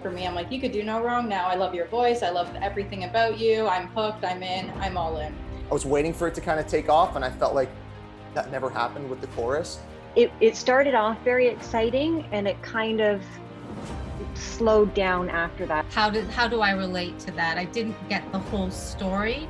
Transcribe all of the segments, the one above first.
for me. I'm like, you could do no wrong now. I love your voice. I love everything about you. I'm hooked. I'm in. I'm all in. I was waiting for it to kind of take off, and I felt like that never happened with the chorus. It started off very exciting, and it kind of slowed down after that. How do I relate to that? I didn't get the whole story.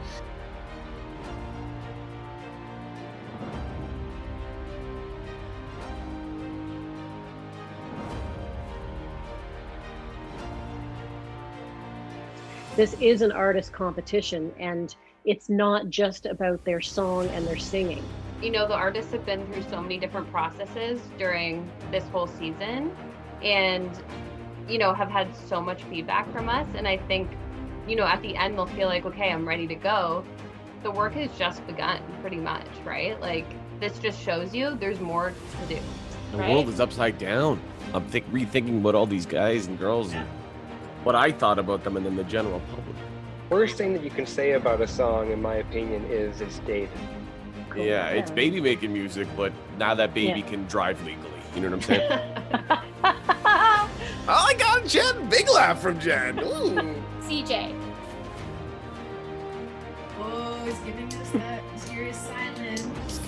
This is an artist competition, and it's not just about their song and their singing. You know, the artists have been through so many different processes during this whole season, and, you know, have had so much feedback from us. And I think, you know, at the end, they'll feel like, okay, I'm ready to go. The work has just begun, pretty much, right? Like, this just shows you there's more to do. The world is upside down. I'm rethinking about all these guys and girls and what I thought about them, and then the general public. Worst thing that you can say about a song, in my opinion, is it's dated. Cool. Yeah, it's Baby making music, but now that Baby can drive legally. You know what I'm saying? Oh, I got Jen. Big laugh from Jen. Ooh. CJ. Oh, he's giving us that mysterious silence.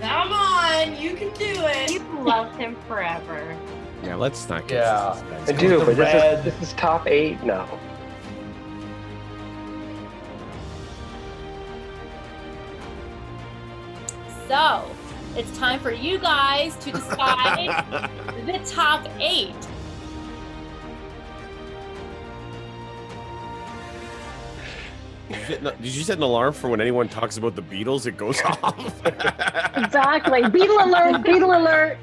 Come on, you can do it. You've loved him forever. Yeah, let's not get I do, but this is top 8 now. So, it's time for you guys to decide the top 8. Did you set an alarm for when anyone talks about the Beatles? It goes off. Exactly. Beatle alert, Beatle alert.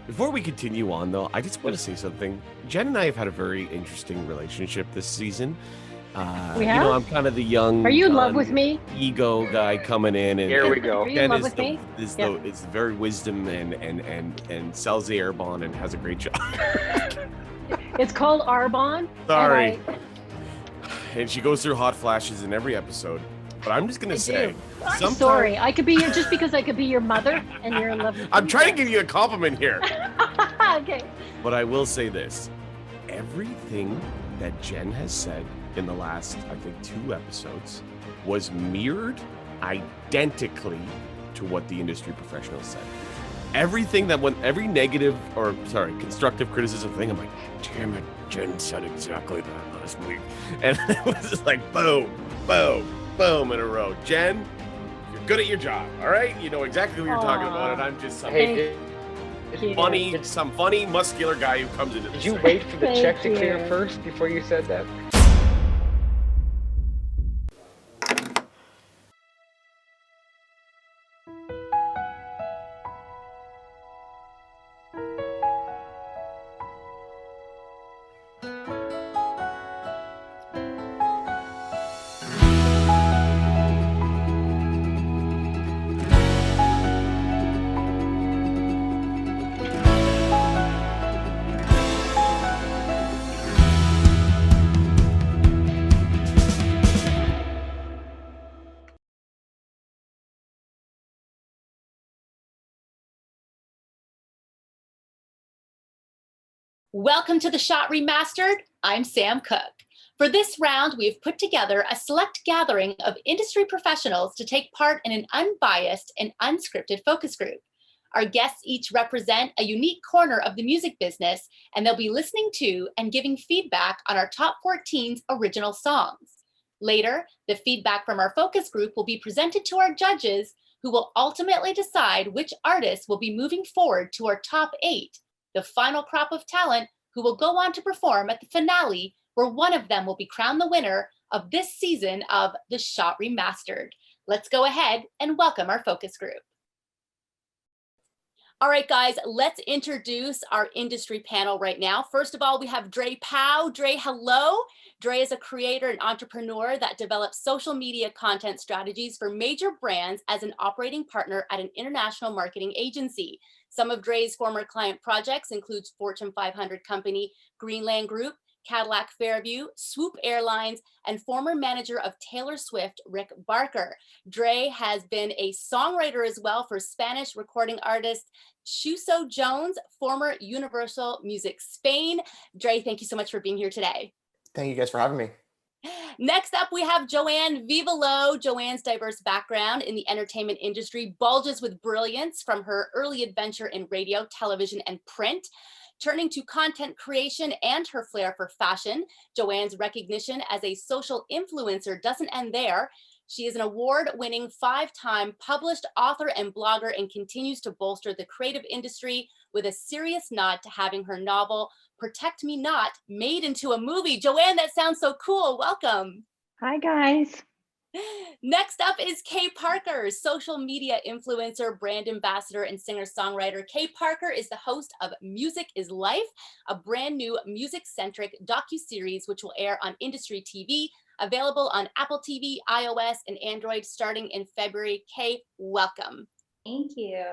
Before we continue on, though, I just want to say something. Jen and I have had a very interesting relationship this season. We have? You know, I'm kind of the young. Are you in love with me? Ego guy coming in, and here we go. Are you in love with me? It's very wisdom and sells the Airbon and has a great job. It's called Arbonne. Sorry. And she goes through hot flashes in every episode. But I'm just gonna say, I'm sorry. I could be just because I could be your mother, and you're in love with me. I'm trying to give you a compliment here. Okay. But I will say this: everything that Jen has said in the last, I think, 2 episodes was mirrored identically to what the industry professionals said. Everything that went, every negative or constructive criticism thing, I'm like, damn it, Jen said exactly that last week, and it was just like boom, boom, boom in a row. Jen, you're good at your job, all right? You know exactly what you're talking about, and I'm just some funny, muscular guy who comes into this. Did you wait for the check to clear first before you said that? Welcome to The Shot Remastered. I'm Sam Cook. For this round, we have put together a select gathering of industry professionals to take part in an unbiased and unscripted focus group. Our guests each represent a unique corner of the music business, and they'll be listening to and giving feedback on our top 14's original songs. Later, the feedback from our focus group will be presented to our judges, who will ultimately decide which artists will be moving forward to our top 8, the final crop of talent who will go on to perform at the finale, where one of them will be crowned the winner of this season of The Shot Remastered. Let's go ahead and welcome our focus group. All right, guys, let's introduce our industry panel right now. First of all, we have Dre Powell. Dre, hello. Dre is a creator and entrepreneur that develops social media content strategies for major brands as an operating partner at an international marketing agency. Some of Dre's former client projects includes Fortune 500 company Greenland Group, Cadillac Fairview, Swoop Airlines, and former manager of Taylor Swift, Rick Barker. Dre has been a songwriter as well for Spanish recording artist Shuso Jones, former Universal Music Spain. Dre, thank you so much for being here today. Thank you guys for having me. Next up, we have Joanne Vivalo. Joanne's diverse background in the entertainment industry bulges with brilliance from her early adventure in radio, television, and print. Turning to content creation and her flair for fashion, Joanne's recognition as a social influencer doesn't end there. She is an award-winning 5-time published author and blogger and continues to bolster the creative industry with a serious nod to having her novel, Protect Me Not, made into a movie. Joanne, that sounds so cool. Welcome. Hi, guys. Next up is Kay Parker, social media influencer, brand ambassador, and singer-songwriter. Kay Parker is the host of Music is Life, a brand new music-centric docuseries which will air on Industry TV, available on Apple TV, iOS, and Android starting in February. Kay, welcome. Thank you.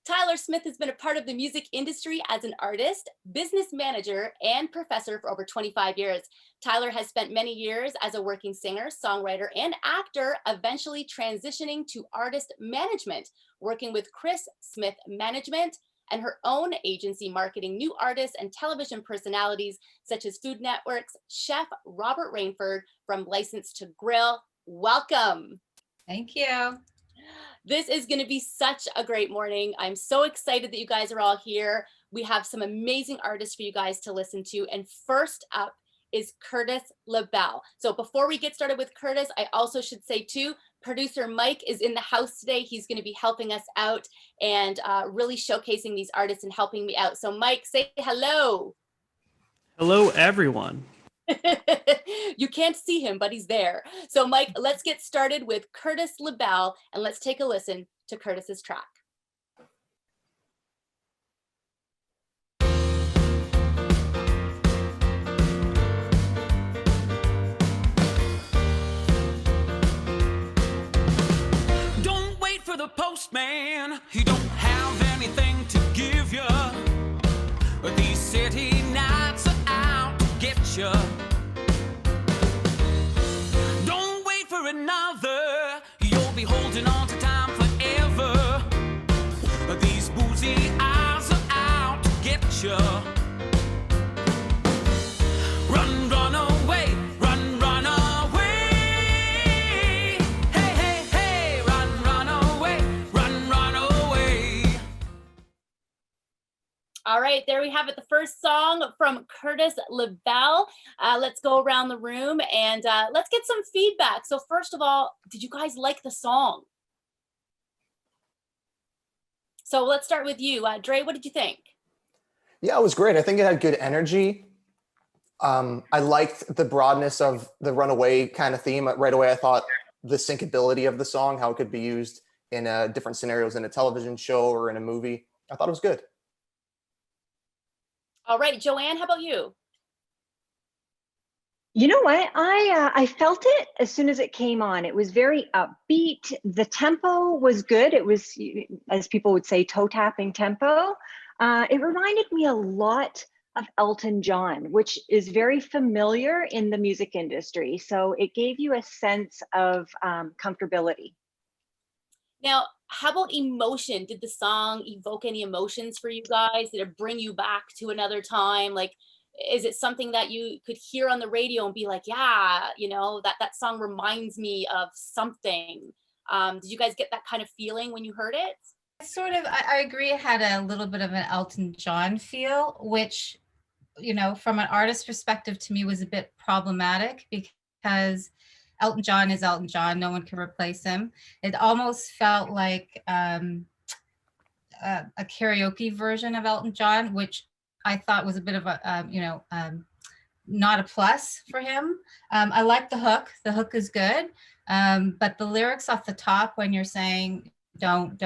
Tyler Smith has been a part of the music industry as an artist, business manager, and professor for over 25 years. Tyler has spent many years as a working singer, songwriter, and actor, eventually transitioning to artist management, working with Chris Smith Management and her own agency marketing new artists and television personalities such as Food Network's chef Robert Rainford from License to Grill. Welcome. Thank you. This is going to be such a great morning. I'm so excited that you guys are all here. We have some amazing artists for you guys to listen to. And first up is Curtis LaBelle. So before we get started with Curtis, I also should say too, producer Mike is in the house today. He's going to be helping us out and really showcasing these artists and helping me out. So Mike, say hello. Hello, everyone. You can't see him, but he's there. So Mike, let's get started with Curtis LaBelle and let's take a listen to Curtis's track. Don't wait for the postman. He don't have anything to give you. But these city nights are out to get you. Don't wait for another. You'll be holding on to time forever. But these boozy eyes are out to get you. Run, run away. Run, run away. Hey, hey, hey. Run, run away. Run, run away. All right, there we have it. The first song from Curtis LaBelle. Let's go around the room and let's get some feedback. So first of all, did you guys like the song? So let's start with you. Dre, what did you think? Yeah, it was great. I think it had good energy. I liked the broadness of the runaway kind of theme. Right away, I thought the syncability of the song, how it could be used in different scenarios in a television show or in a movie. I thought it was good. All right, Joanne, how about you? You know what? I felt it as soon as it came on. It was very upbeat. The tempo was good. It was, as people would say, toe-tapping tempo. It reminded me a lot of Elton John, which is very familiar in the music industry. So it gave you a sense of comfortability. Now, how about emotion? Did the song evoke any emotions for you guys? Did it bring you back to another time? Like, is it something that you could hear on the radio and be like, yeah, you know, that song reminds me of something? Did you guys get that kind of feeling when you heard it? Sort of, I agree. It had a little bit of an Elton John feel, which, you know, from an artist perspective to me was a bit problematic because Elton John is Elton John. No one can replace him. It almost felt like a karaoke version of Elton John, which I thought was a bit of a, not a plus for him. I like the hook. The hook is good. But the lyrics off the top when you're saying don't,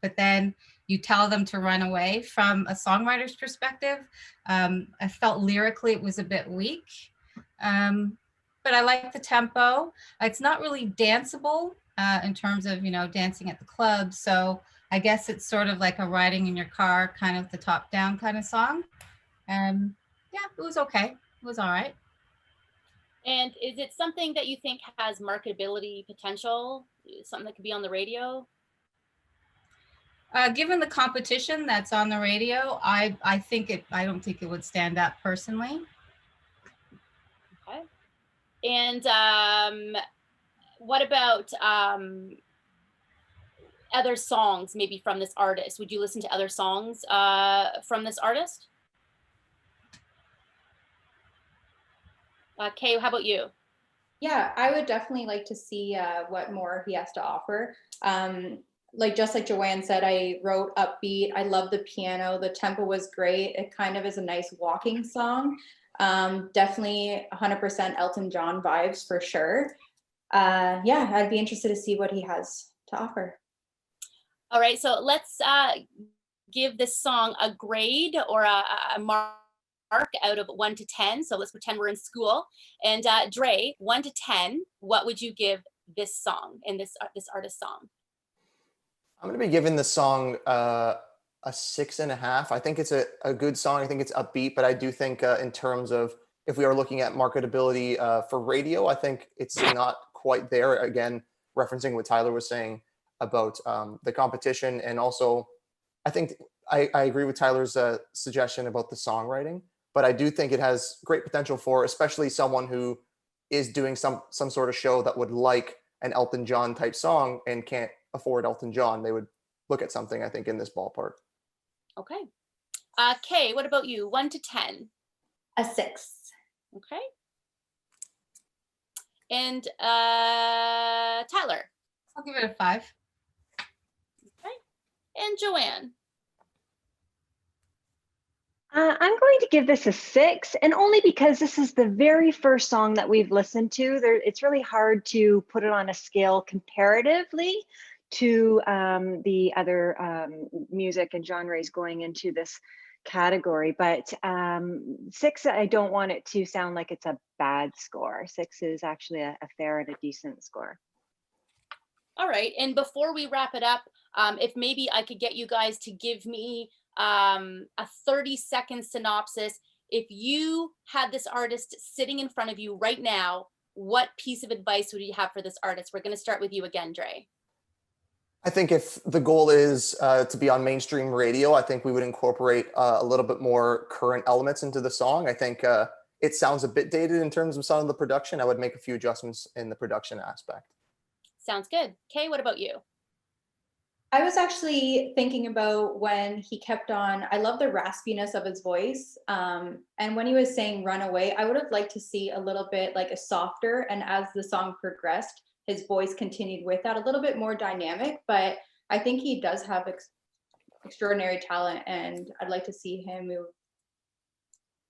but then you tell them to run away from a songwriter's perspective, I felt lyrically it was a bit weak. But I like the tempo. It's not really danceable in terms of, dancing at the club. So I guess it's sort of like a riding in your car, kind of the top down kind of song. Yeah, it was okay. It was all right. And is it something that you think has marketability potential? Something that could be on the radio? Given the competition that's on the radio, I don't think it would stand up personally. Okay. And what about other songs maybe from this artist? Would you listen to other songs from this artist? Kay, how about you? Yeah, I would definitely like to see what more he has to offer. Just like Joanne said, I wrote upbeat. I love the piano. The tempo was great. It kind of is a nice walking song. Definitely 100% Elton John vibes for sure. Yeah, I'd be interested to see what he has to offer. All right, so let's give this song a grade or a mark out of 1 to 10. So let's pretend we're in school. And Dre, 1 to 10, what would you give this song in this artist's song? I'm going to be giving the song a 6.5. I think it's a good song. I think it's upbeat, but I do think in terms of if we are looking at marketability for radio, I think it's not quite there. Again, referencing what Tyler was saying about the competition. And also, I think I agree with Tyler's suggestion about the songwriting, but I do think it has great potential for especially someone who is doing some sort of show that would like an Elton John type song and can't afford Elton John. They would look at something, I think, in this ballpark. Okay. Kay, what about you? 1 to 10? A 6. Okay. And Tyler? I'll give it a 5. Okay. And Joanne? I'm going to give this a 6, and only because this is the very first song that we've listened to. It's really hard to put it on a scale comparatively to the other music and genres going into this category. But 6, I don't want it to sound like it's a bad score. 6 is actually a fair and a decent score. All right. And before we wrap it up, if maybe I could get you guys to give me a 30-second synopsis. If you had this artist sitting in front of you right now, what piece of advice would you have for this artist? We're going to start with you again, Dre. I think if the goal is to be on mainstream radio, I think we would incorporate a little bit more current elements into the song. I think it sounds a bit dated in terms of some of the production. I would make a few adjustments in the production aspect. Sounds good. Kay, what about you? I was actually thinking about when he kept on, I love the raspiness of his voice. And when he was saying run away, I would have liked to see a little bit like a softer, and as the song progressed, his voice continued with that, a little bit more dynamic, but I think he does have extraordinary talent, and I'd like to see him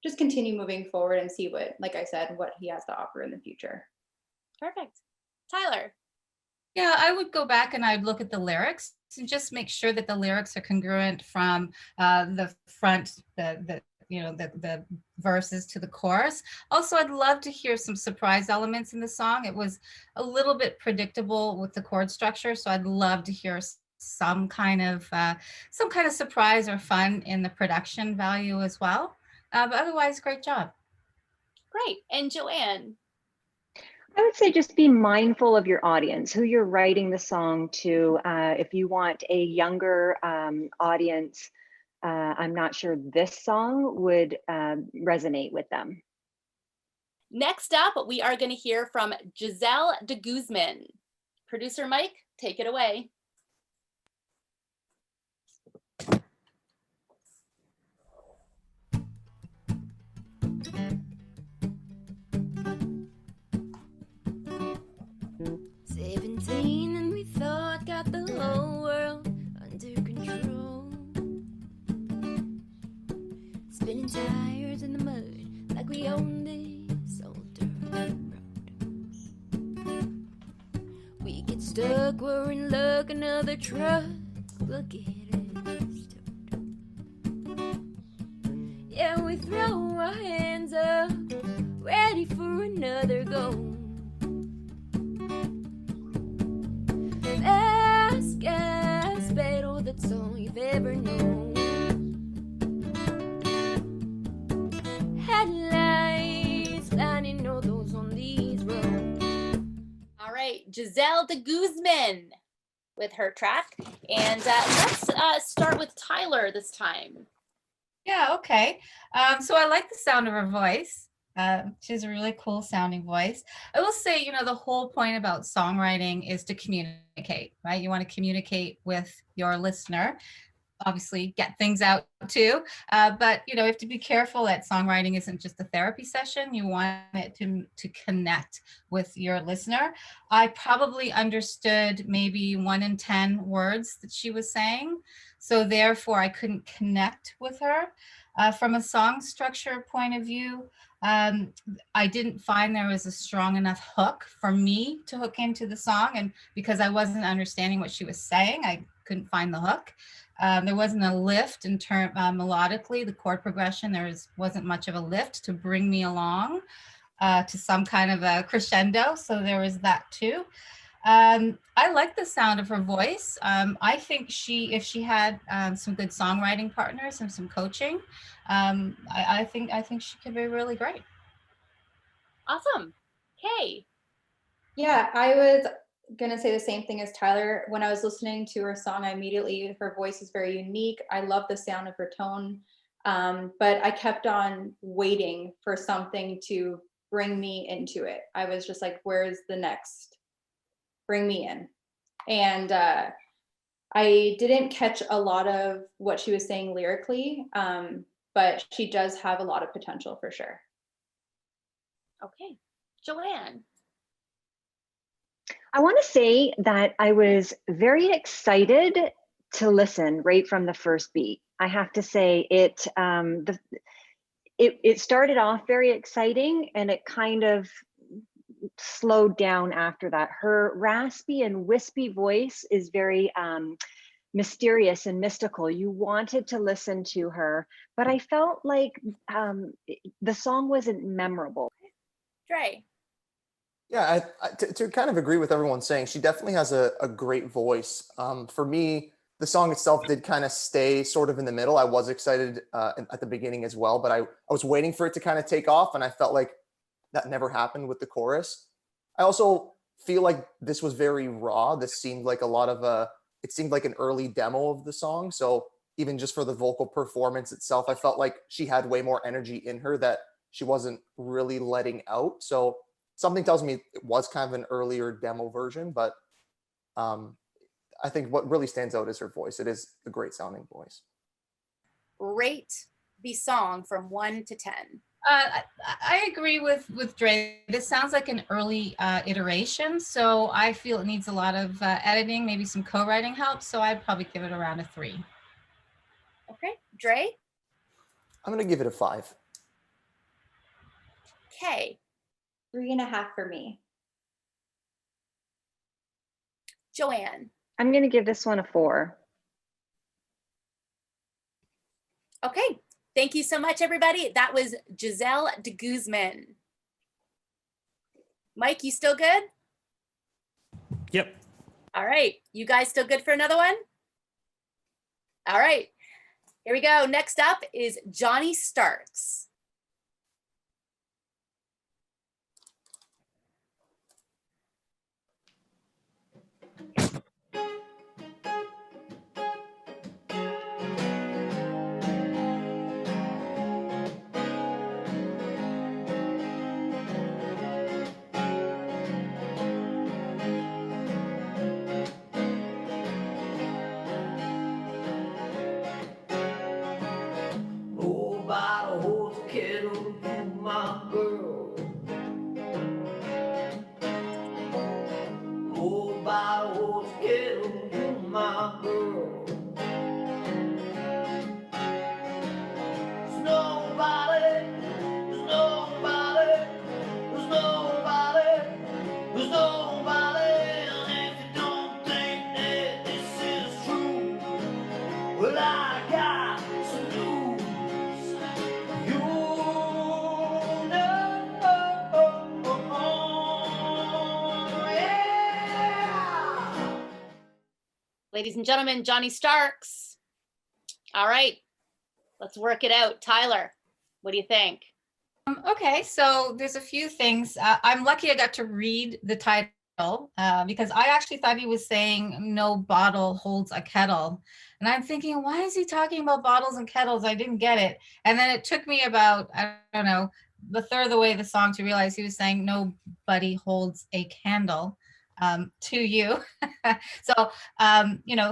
just continue moving forward and see what, like I said, what he has to offer in the future. Perfect. Tyler? Yeah, I would go back and I'd look at the lyrics and just make sure that the lyrics are congruent from the front, the verses to the chorus. Also, I'd love to hear some surprise elements in the song. It was a little bit predictable with the chord structure, so I'd love to hear some kind of surprise or fun in the production value as well. But otherwise, great job. Great. And Joanne? I would say just be mindful of your audience, who you're writing the song to. If you want a younger audience, I'm not sure this song would resonate with them. Next up, we are going to hear from Giselle de Guzman. Producer Mike, take it away. And we thought got the whole world under control. Spinning tires in the mud like we own this old dirt road. We get stuck, we're in luck, another truck will get us towed. Yeah, we throw our hands up, ready for another go. Fast gas pedal, that's all you've ever known. right, Giselle de Guzman with her track. And let's start with Tyler this time. Yeah, okay. So I like the sound of her voice. She has a really cool sounding voice. I will say, you know, the whole point about songwriting is to communicate, right? You want to communicate with your listener, obviously get things out too. But, you know, you have to be careful that songwriting isn't just a therapy session. You want it to connect with your listener. I probably understood maybe 1 in 10 words that she was saying. So therefore I couldn't connect with her. From a song structure point of view, I didn't find there was a strong enough hook for me to hook into the song. And because I wasn't understanding what she was saying, I couldn't find the hook. There wasn't a lift in term melodically, the chord progression, wasn't much of a lift to bring me along to some kind of a crescendo. So there was that too. I like the sound of her voice. I think if she had some good songwriting partners and some coaching, I think she could be really great. Awesome. Kay. Yeah, I was gonna say the same thing as Tyler. When I was listening to her song, her voice is very unique. I love the sound of her tone. But I kept on waiting for something to bring me into it. I was just like, where's the next? Bring me in. And I didn't catch a lot of what she was saying lyrically, but she does have a lot of potential for sure. Okay. Joanne. I want to say that I was very excited to listen right from the first beat. I have to say it started off very exciting and it kind of slowed down after that. Her raspy and wispy voice is very mysterious and mystical. You wanted to listen to her, but I felt like the song wasn't memorable. Dre. Yeah, to kind of agree with everyone saying, she definitely has a great voice. For me, the song itself did kind of stay sort of in the middle. I was excited at the beginning as well, but I was waiting for it to kind of take off, and I felt like that never happened with the chorus. I also feel like this was very raw. This seemed like it seemed like an early demo of the song. So even just for the vocal performance itself, I felt like she had way more energy in her that she wasn't really letting out. So something tells me it was kind of an earlier demo version, but I think what really stands out is her voice. It is a great sounding voice. Rate the song from 1 to 10. I agree with Dre. This sounds like an early iteration, so I feel it needs a lot of editing, maybe some co-writing help. So I'd probably give it around a 3. Okay, Dre. I'm gonna give it a 5. Kay. 3.5 for me. Joanne. I'm going to give this one a 4. Okay, thank you so much, everybody. That was Giselle de Guzman. Mike, you still good? Yep. All right, you guys still good for another one? All right, here we go. Next up is Johnny Starks. Ladies and gentlemen, Johnny Starks. All right, let's work it out. Tyler, what do you think? Okay, so there's a few things. I'm lucky I got to read the title because I actually thought he was saying no bottle holds a kettle. And I'm thinking, why is he talking about bottles and kettles? I didn't get it. And then it took me about, I don't know, the third of the way of the song to realize he was saying nobody holds a candle to you. So,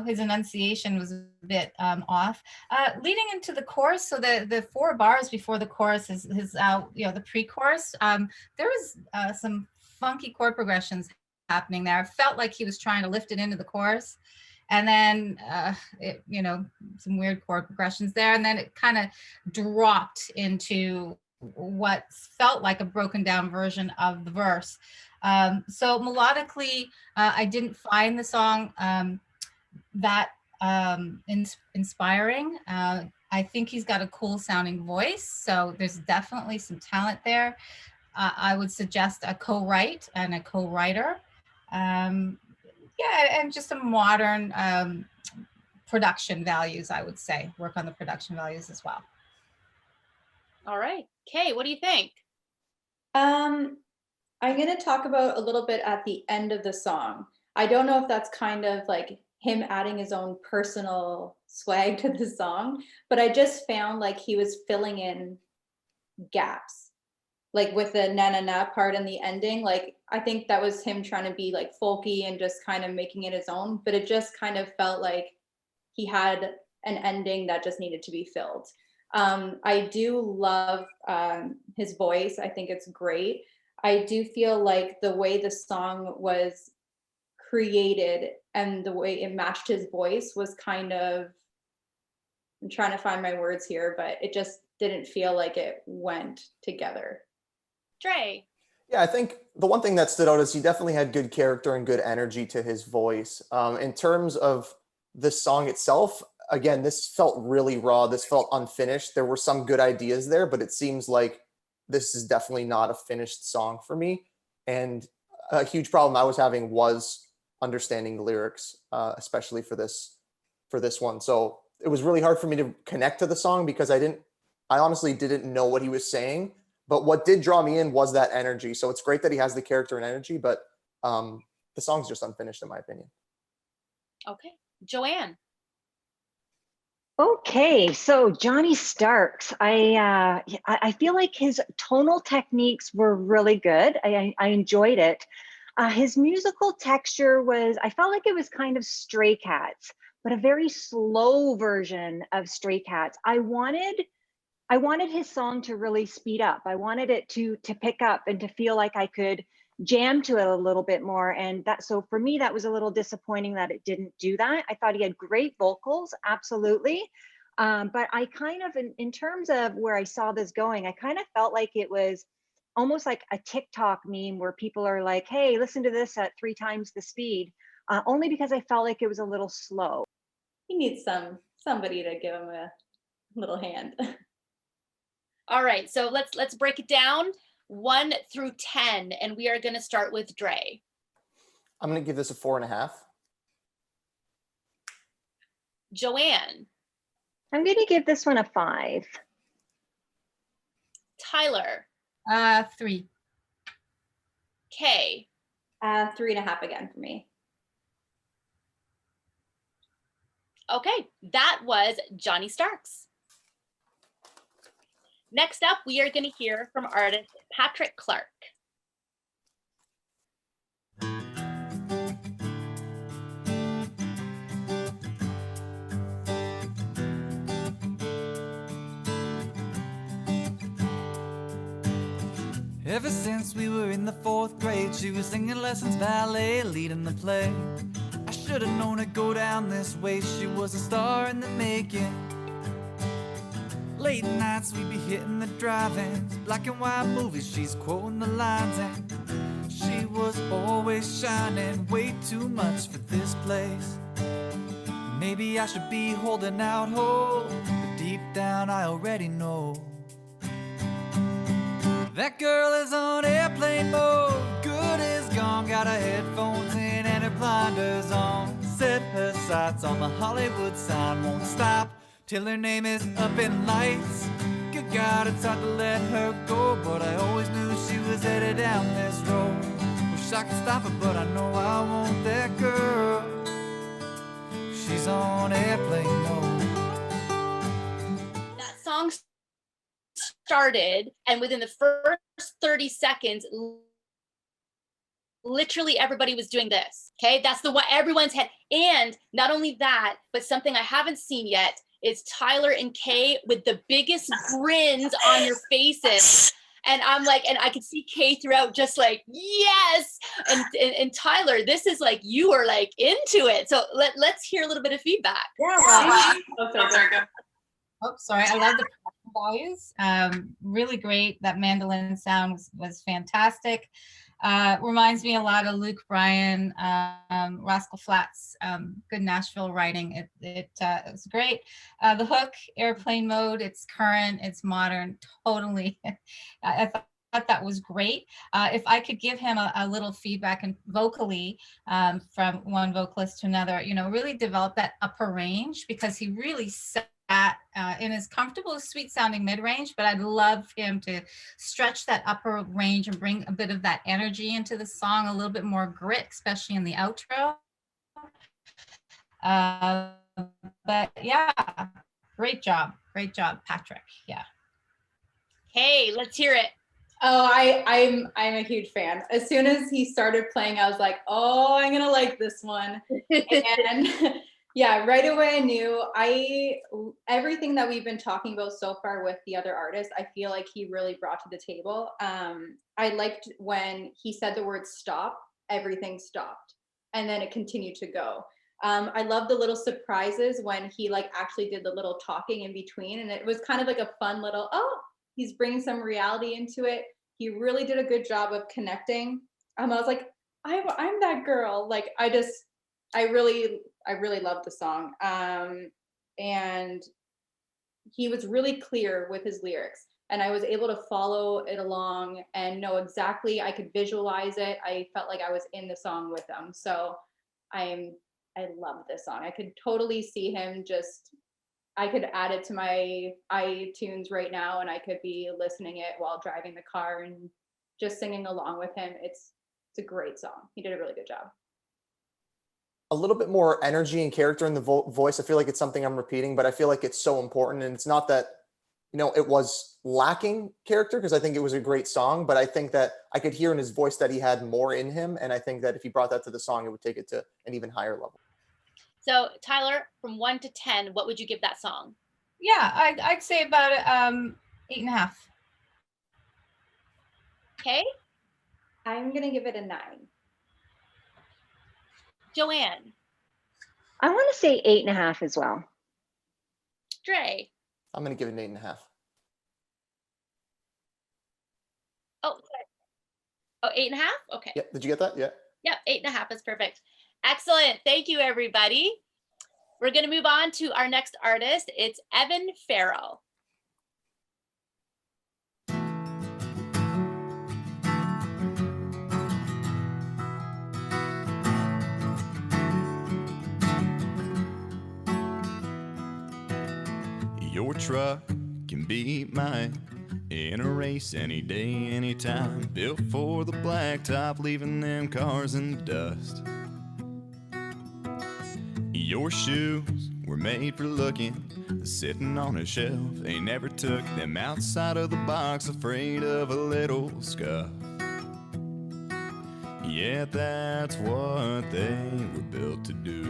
his enunciation was a bit off. Leading into the chorus, so the 4 bars before the chorus is the pre-chorus, there was some funky chord progressions happening there. I felt like he was trying to lift it into the chorus. And then, some weird chord progressions there. And then it kind of dropped into what felt like a broken down version of the verse. So melodically, I didn't find the song that inspiring. I think he's got a cool sounding voice. So there's definitely some talent there. I would suggest a co-write and a co-writer. And just some modern production values, I would say. Work on the production values as well. All right. Kay, what do you think? I'm going to talk about a little bit at the end of the song. I don't know if that's kind of like him adding his own personal swag to the song, but I just found like he was filling in gaps. Like with the na na na part in the ending, like I think that was him trying to be like folky and just kind of making it his own, but it just kind of felt like he had an ending that just needed to be filled. I do love his voice. I think it's great. I do feel like the way the song was created and the way it matched his voice was kind of, I'm trying to find my words here, but it just didn't feel like it went together. Dre. Yeah, I think the one thing that stood out is he definitely had good character and good energy to his voice. In terms of the song itself, again, this felt really raw. This felt unfinished. There were some good ideas there, but it seems like this is definitely not a finished song for me. And a huge problem I was having was understanding the lyrics, especially for this one. So it was really hard for me to connect to the song because I honestly didn't know what he was saying. But what did draw me in was that energy. So it's great that he has the character and energy, but the song's just unfinished in my opinion. Okay. Joanne. Okay, so Johnny Starks, I feel like his tonal techniques were really good. I enjoyed it. His musical texture I felt like it was kind of Stray Cats, but a very slow version of Stray Cats. I wanted his song to really speed up. I wanted it to pick up and to feel like I could jam to it a little bit more. And so for me, that was a little disappointing that it didn't do that. I thought he had great vocals, absolutely. But I kind of, in terms of where I saw this going, I kind of felt like it was almost like a TikTok meme where people are like, hey, listen to this at 3 times the speed, only because I felt like it was a little slow. He needs somebody to give him a little hand. All right, so let's break it down 1 through 10, and we are going to start with Dre. I'm going to give this a 4.5. Joanne. I'm going to give this one a 5. Tyler. 3. Kay. 3.5 again for me. Okay, that was Johnny Starks. Next up, we are going to hear from artist Patrick Clark. Ever since we were in the 4th grade, she was singing lessons, ballet, leading the play. I should have known to go down this way. She was a star in the making. Late nights we'd be hitting the drive-ins, black and white movies, she's quoting the lines, and she was always shining, way too much for this place. Maybe I should be holding out hope, but deep down I already know that girl is on airplane mode, good is gone, got her headphones in and her blinders on, set her sights on the Hollywood sign, won't stop till her name is up in lights. Good God, it's hard to let her go, but I always knew she was headed down this road. Well, Wish I could stop her, but I know I won't. That girl, she's on airplane mode. That song started, and within the first 30 seconds, literally everybody was doing this. Okay, that's the what everyone's had. And not only that, but something I haven't seen yet is Tyler and Kay with the biggest grins on your faces. And I'm like, and I could see Kay throughout just like, yes. And Tyler, this is like, you are like into it. So let's hear a little bit of feedback. Yeah. Oh, sorry. I love the values. Really great. That mandolin sound was fantastic. Reminds me a lot of Luke Bryan, Rascal Flatts, good Nashville writing. It was great. The hook, airplane mode, it's current, it's modern, totally. I thought that was great. If I could give him a little feedback and vocally from one vocalist to another, you know, really develop that upper range, because he really sat in his comfortable, sweet sounding mid-range, but I'd love him to stretch that upper range and bring a bit of that energy into the song, a little bit more grit, especially in the outro. But yeah, great job, Patrick. Yeah. Hey, let's hear it. Oh, I'm a huge fan. As soon as he started playing, I was like, oh, I'm gonna like this one. And yeah, right away I knew everything that we've been talking about so far with the other artists, I feel like he really brought to the table. I liked when he said the word stop, everything stopped, and then it continued to go. I love the little surprises when he like actually did the little talking in between, and it was kind of like a fun little, oh, he's bringing some reality into it. He really did a good job of connecting. I was like, I'm that girl. Like, I really love the song. And he was really clear with his lyrics, and I was able to follow it along and know exactly, I could visualize it. I felt like I was in the song with them. So I love this song. I could totally see him I could add it to my iTunes right now, and I could be listening it while driving the car and just singing along with him. It's a great song. He did a really good job. A little bit more energy and character in the voice. I feel like it's something I'm repeating, but I feel like it's so important. And it's not that, you know, it was lacking character, because I think it was a great song, but I think that I could hear in his voice that he had more in him. And I think that if he brought that to the song, it would take it to an even higher level. So Tyler, from 1 to 10, what would you give that song? Yeah, I'd say about 8.5. Okay. I'm gonna give it a 9. Joanne. I want to say 8.5 as well. Dre. I'm going to give it an 8.5. Oh, 8.5? Okay. Yeah. Did you get that? Yeah. Yep, 8.5 is perfect. Excellent. Thank you, everybody. We're going to move on to our next artist. It's Evan Farrell. Your truck can beat mine in a race any day, anytime. Built for the blacktop, leaving them cars in the dust. Your shoes were made for looking, sitting on a shelf. They never took them outside of the box, afraid of a little scuff. Yeah, that's what they were built to do.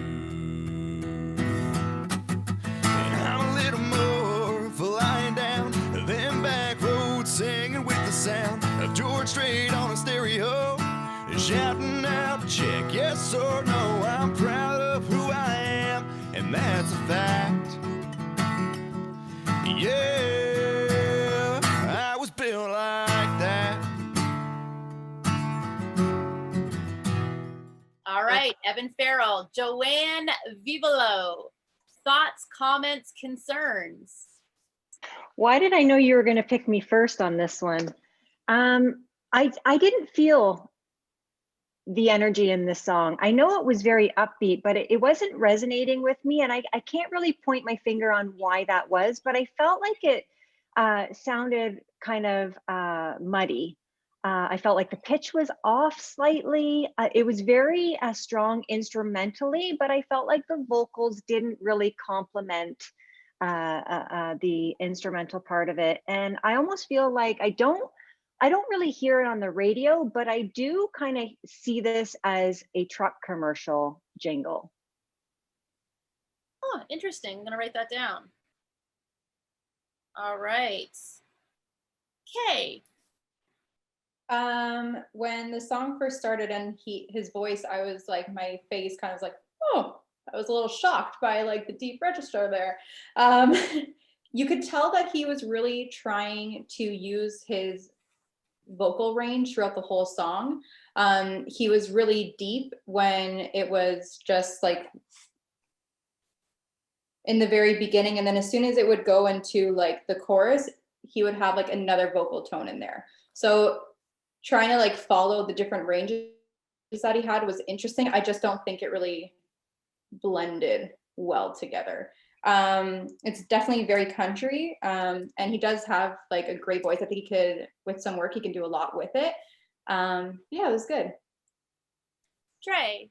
And I'm a little more for lying down than back roads, singing with the sound of George Strait on a stereo, shouting out to check yes or no. I'm proud of who I am, and that's a fact. Yeah, I was built like that. All right, Evan Farrell. Joanne Vivolo. Thoughts, comments, concerns? Why did I know you were going to pick me first on this one? I didn't feel the energy in this song. I know it was very upbeat, but it wasn't resonating with me, and I can't really point my finger on why that was, but I felt like it sounded kind of muddy. I felt like the pitch was off slightly. It was very strong instrumentally, but I felt like the vocals didn't really complement the instrumental part of it. And I almost feel like I don't really hear it on the radio, but I do kind of see this as a truck commercial jingle. Oh, interesting. I'm gonna write that down. All right. Okay. When the song first started and his voice, I was like, my face kind of was like, oh, I was a little shocked by like the deep register there. You could tell that he was really trying to use his vocal range throughout the whole song. He was really deep when it was just like in the very beginning, and then as soon as it would go into like the chorus, he would have like another vocal tone in there. So trying to like follow the different ranges that he had was interesting. I just don't think it really blended well together. It's definitely very country, and he does have like a great voice. I think he could, with some work, he can do a lot with it. Yeah, it was good. Dre.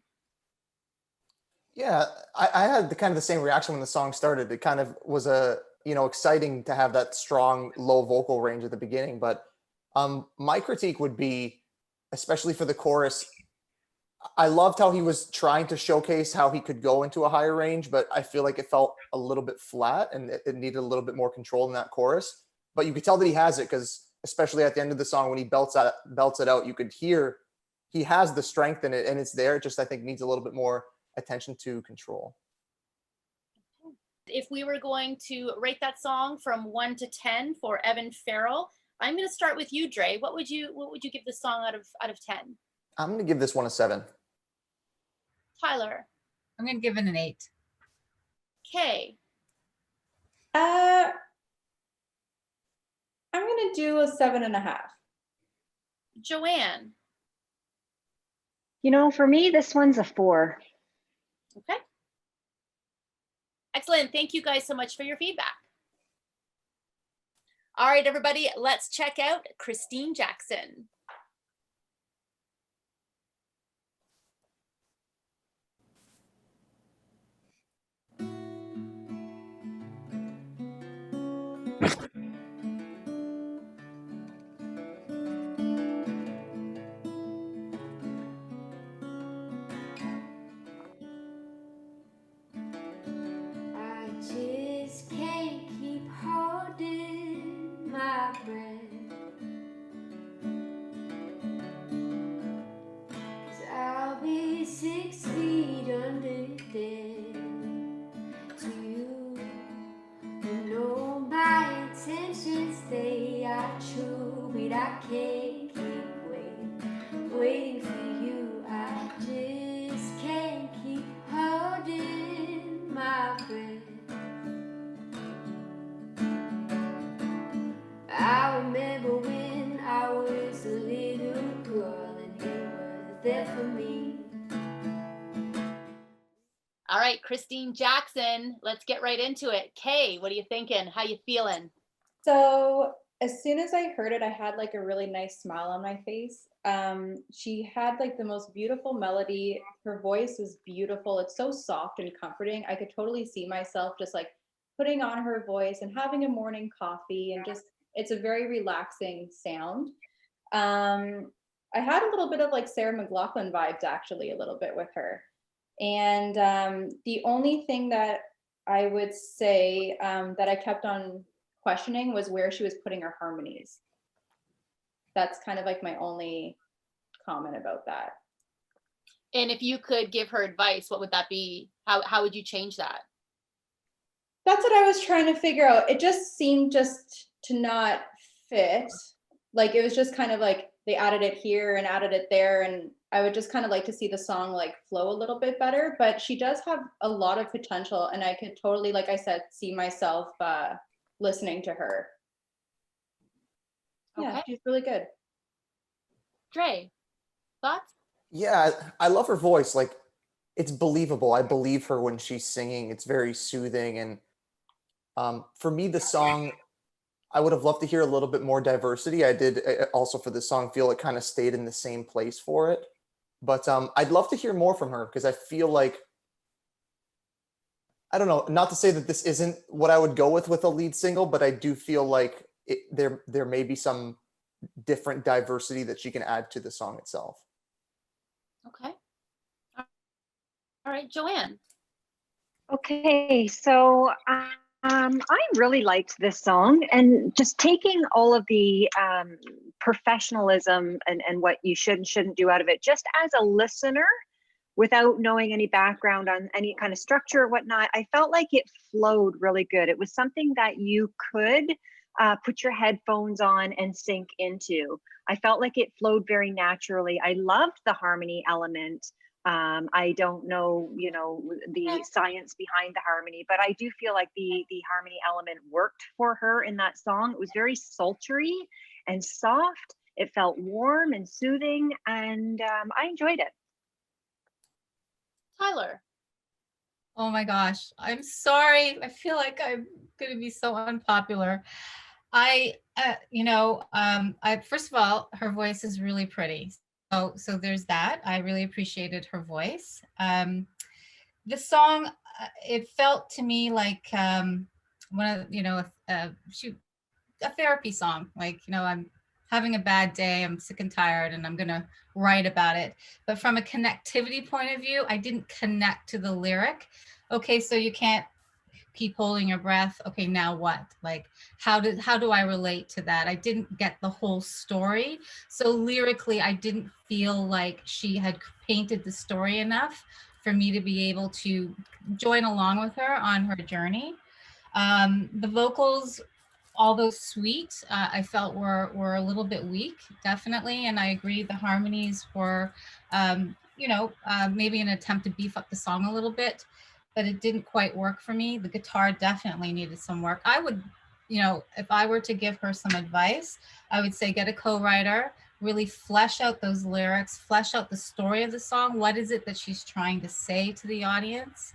Yeah, I had the kind of the same reaction when the song started. It kind of was exciting to have that strong low vocal range at the beginning. But my critique would be, especially for the chorus, I loved how he was trying to showcase how he could go into a higher range, but I feel like it felt a little bit flat and it needed a little bit more control in that chorus. But you could tell that he has it, because especially at the end of the song, when he belts it out, you could hear he has the strength in it and it's there. It just, I think, needs a little bit more attention to control. If we were going to rate that song from 1 to 10 for Evan Farrell, I'm going to start with you, Dre. What would you give this song out of 10? I'm going to give this one a 7. Tyler. I'm going to give it an 8. Kay. I'm going to do a 7.5. Joanne. For me, this one's a 4. Okay. Excellent. Thank you guys so much for your feedback. All right, everybody, let's check out Christine Jackson. I just can't keep holding my breath, 'cause I'll be 6 feet under there. To you, you know my intentions, they are true, but I can't keep waiting for you. I just can't keep holding my breath. I remember when I was a little girl and you were there for me. All right, Christine Jackson, let's get right into it. Kay, what are you thinking? How you feeling? So as soon as I heard it, I had like a really nice smile on my face. She had like the most beautiful melody. Her voice was beautiful. It's so soft and comforting. I could totally see myself just like putting on her voice and having a morning coffee, and just, it's a very relaxing sound. I had a little bit of like Sarah McLachlan vibes actually, a little bit with her. And the only thing that I would say that I kept on questioning was where she was putting her harmonies. That's kind of like my only comment about that. And if you could give her advice, what would that be? How would you change that? That's what I was trying to figure out. It just seemed just to not fit. Like it was just kind of like they added it here and added it there, and I would just kind of like to see the song like flow a little bit better. But she does have a lot of potential, and I could totally, like I said, see myself listening to her. Yeah, Okay. she's really good. Dre, thoughts? Yeah, I love her voice. Like, it's believable. I believe her when she's singing. It's very soothing. And for me, the song, I would have loved to hear a little bit more diversity. I did also for this song feel it kind of stayed in the same place for it. But I'd love to hear more from her because I feel like, I don't know, not to say that this isn't what I would go with a lead single, but I do feel like there may be some different diversity that she can add to the song itself. Okay. All right, Joanne. Okay, so I really liked this song, and just taking all of the professionalism and what you should and shouldn't do out of it, just as a listener, without knowing any background on any kind of structure or whatnot, I felt like it flowed really good. It was something that you could put your headphones on and sink into. I felt like it flowed very naturally. I loved the harmony element. I don't know, you know, the science behind the harmony, but I do feel like the harmony element worked for her in that song. It was very sultry and soft. It felt warm and soothing, and I enjoyed it. Tyler. Oh my gosh, I'm sorry. I feel like I'm going to be so unpopular. First of all, her voice is really pretty. So there's that. I really appreciated her voice. The song, it felt to me like a therapy song. Like, I'm having a bad day, I'm sick and tired, and I'm gonna write about it. But from a connectivity point of view, I didn't connect to the lyric. Okay, so you can't keep holding your breath. Okay, now what? Like, how do I relate to that? I didn't get the whole story. So lyrically, I didn't feel like she had painted the story enough for me to be able to join along with her on her journey. The vocals, although sweet, I felt were a little bit weak, definitely. And I agree the harmonies were, maybe an attempt to beef up the song a little bit, but it didn't quite work for me. The guitar definitely needed some work. I would, if I were to give her some advice, I would say get a co-writer, really flesh out those lyrics, flesh out the story of the song. What is it that she's trying to say to the audience?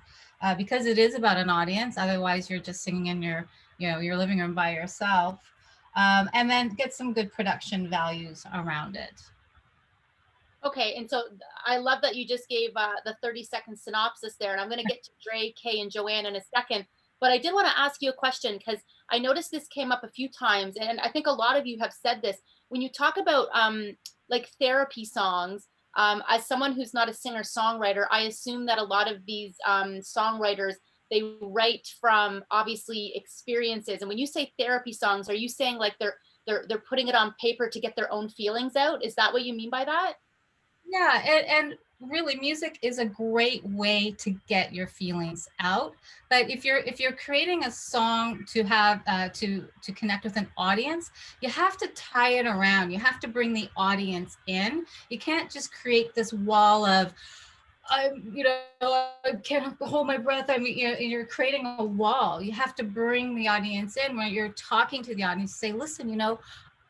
Because it is about an audience. Otherwise, you're just singing in your living room by yourself. And then get some good production values around it. Okay, and so I love that you just gave the 30-second synopsis there, and I'm going to get to Dre, Kay, and Joanne in a second. But I did want to ask you a question because I noticed this came up a few times, and I think a lot of you have said this. When you talk about like therapy songs, as someone who's not a singer-songwriter, I assume that a lot of these songwriters, they write from obviously experiences. And when you say therapy songs, are you saying like they're putting it on paper to get their own feelings out? Is that what you mean by that? Yeah, and really music is a great way to get your feelings out. But if you're creating a song to have to connect with an audience, you have to tie it around. You have to bring the audience in. You can't just create this wall of I can't hold my breath. I mean, you're creating a wall. You have to bring the audience in when you're talking to the audience. Say, listen,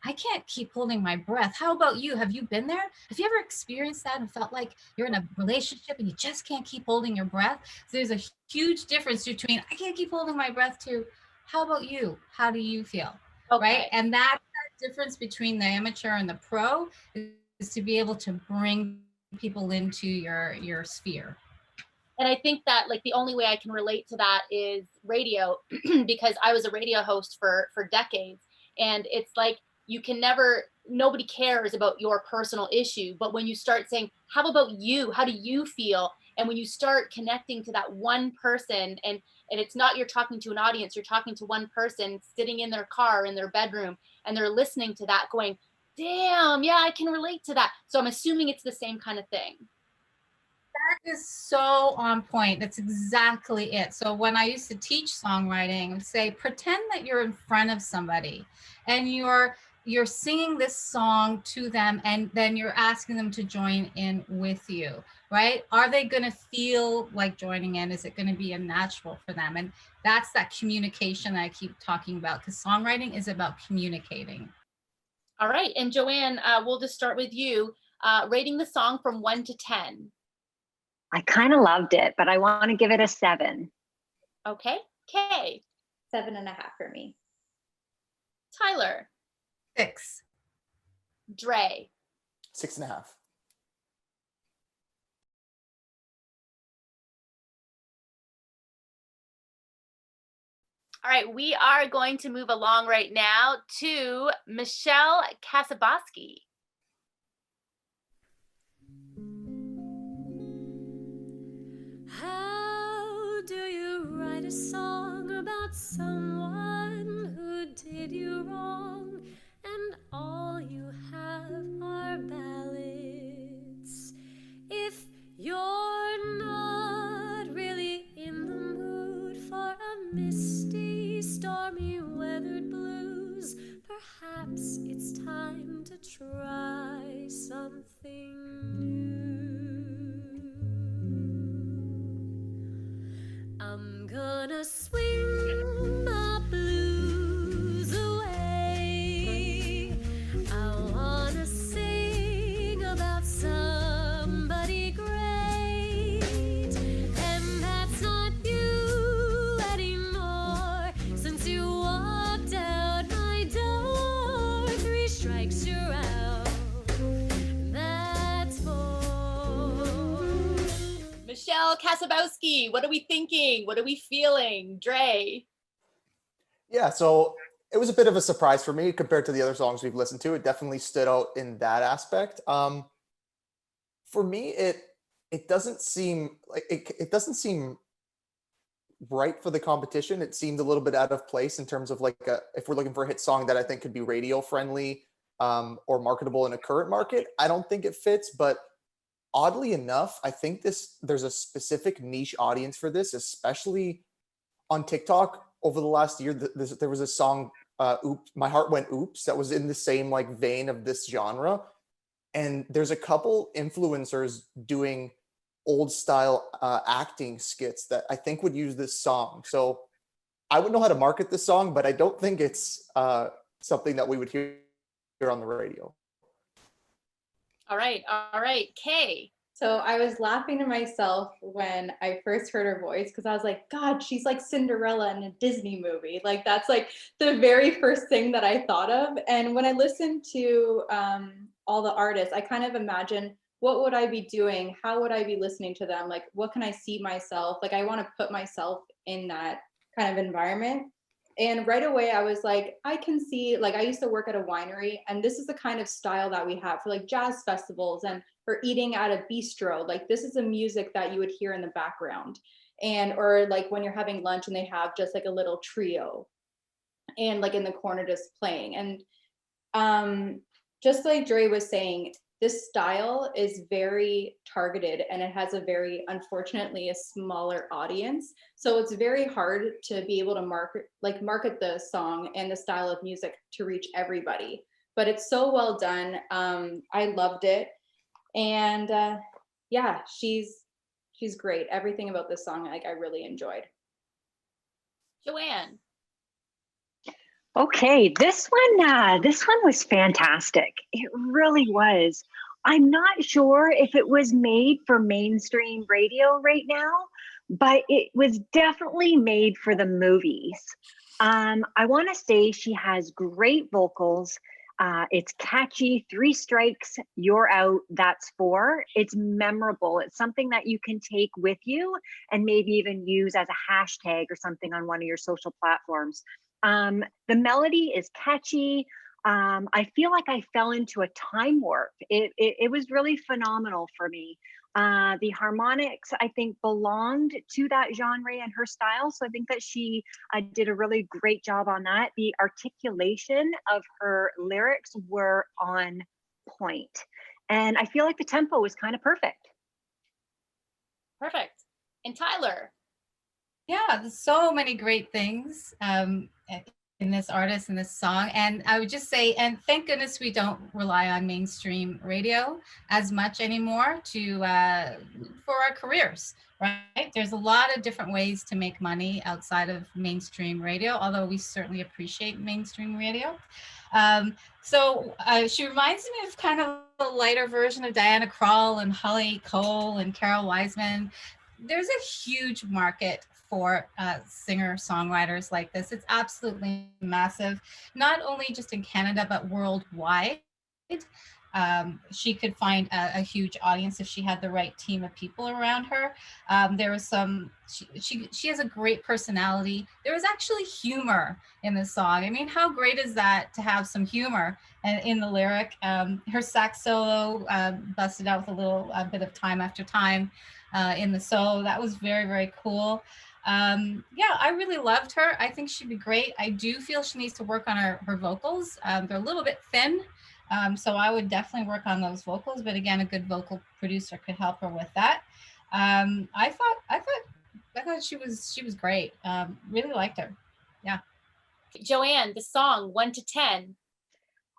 I can't keep holding my breath. How about you? Have you been there? Have you ever experienced that and felt like you're in a relationship and you just can't keep holding your breath? So there's a huge difference between I can't keep holding my breath to how about you? How do you feel? Okay. Right? And that difference between the amateur and the pro is to be able to bring people into your sphere. And I think that like the only way I can relate to that is radio because I was a radio host for decades. And it's like, you can never, nobody cares about your personal issue. But when you start saying, how about you? How do you feel? And when you start connecting to that one person and it's not you're talking to an audience, you're talking to one person sitting in their car, in their bedroom, and they're listening to that going, damn, yeah, I can relate to that. So I'm assuming it's the same kind of thing. That is so on point. That's exactly it. So when I used to teach songwriting, I would say, pretend that you're in front of somebody and you're singing this song to them, and then you're asking them to join in with you, right? Are they going to feel like joining in? Is it going to be a natural for them? And that's that communication that I keep talking about, because songwriting is about communicating. All right. And Joanne, we'll just start with you. Rating the song from 1 to 10. I kind of loved it, but I want to give it a 7. Okay. Kay. 7.5 for me. Tyler. 6. Dre. 6.5. All right, we are going to move along right now to Michelle Kasaboski. How do you write a song about someone who did you wrong and all you have are ballads? If you're not really in the mood for a misty, stormy weathered blues, perhaps it's time to try something new. I'm gonna swing my blues away. I wanna sing about somebody great, and that's not you anymore. Since you walked out my door, 3 strikes you're out. That's 4. Michelle Kasabowski, what are we thinking? What are we feeling? Dre. Yeah, so it was a bit of a surprise for me compared to the other songs we've listened to. It definitely stood out in that aspect. For me, it doesn't seem like it doesn't seem right for the competition. It seemed a little bit out of place in terms of like if we're looking for a hit song that I think could be radio friendly or marketable in a current market. I don't think it fits, but oddly enough, I think there's a specific niche audience for this, especially on TikTok. Over the last year, there was a song, "Oops," "My Heart Went Oops," that was in the same like vein of this genre. And there's a couple influencers doing old style acting skits that I think would use this song. So I would know how to market this song, but I don't think it's something that we would hear on the radio. All right. Kay. So I was laughing to myself when I first heard her voice because I was like, God, she's like Cinderella in a Disney movie. Like that's like the very first thing that I thought of. And when I listened to all the artists, I kind of imagine what would I be doing? How would I be listening to them? Like, what can I see myself? Like, I want to put myself in that kind of environment. And right away, I was like, I can see, like, I used to work at a winery, and this is the kind of style that we have for like jazz festivals and for eating at a bistro. Like, this is a music that you would hear in the background. And, or like when you're having lunch and they have just like a little trio and like in the corner just playing. And just like Dre was saying, this style is very targeted and it has a very, unfortunately, a smaller audience. So it's very hard to be able to market the song and the style of music to reach everybody. But it's so well done. I loved it. And yeah, she's great. Everything about this song, like I really enjoyed. Joanne. Okay, this one was fantastic. It really was. I'm not sure if it was made for mainstream radio right now, but it was definitely made for the movies. I want to say she has great vocals. It's catchy. 3 strikes, you're out. That's 4. It's memorable. It's something that you can take with you and maybe even use as a hashtag or something on one of your social platforms. The melody is catchy. I feel like I fell into a time warp. It was really phenomenal for me. The harmonics, I think, belonged to that genre and her style. So I think that she did a really great job on that. The articulation of her lyrics were on point. And I feel like the tempo was kind of perfect. Perfect. And Tyler. Yeah, there's so many great things in this artist and this song. And I would just say, and thank goodness we don't rely on mainstream radio as much anymore for our careers, right? There's a lot of different ways to make money outside of mainstream radio, although we certainly appreciate mainstream radio. So she reminds me of kind of a lighter version of Diana Krall and Holly Cole and Carol Wiseman. there's a huge market for singer-songwriters like this. It's absolutely massive, not only just in Canada, but worldwide. She could find a huge audience if she had the right team of people around her. There was she has a great personality. There was actually humor in the song. I mean, how great is that to have some humor in the lyric? Her sax solo busted out with a bit of Time After Time in the solo. That was very, very cool. Yeah, I really loved her. I think she'd be great. I do feel she needs to work on her vocals. They're a little bit thin. So I would definitely work on those vocals, but again, a good vocal producer could help her with that. I thought she was great. Really liked her. Yeah. Joanne, the song 1 to 10.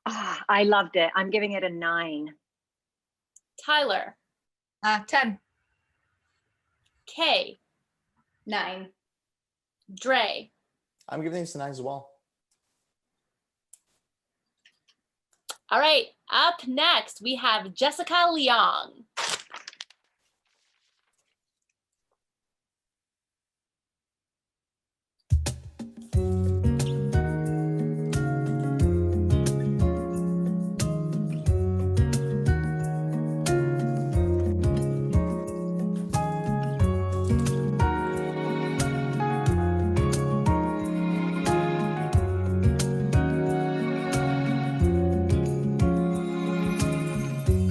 I loved it. I'm giving it a 9. Tyler. 10. Kay. 9. Dre. I'm giving this a 9 as well. All right, up next, we have Jessica Leong.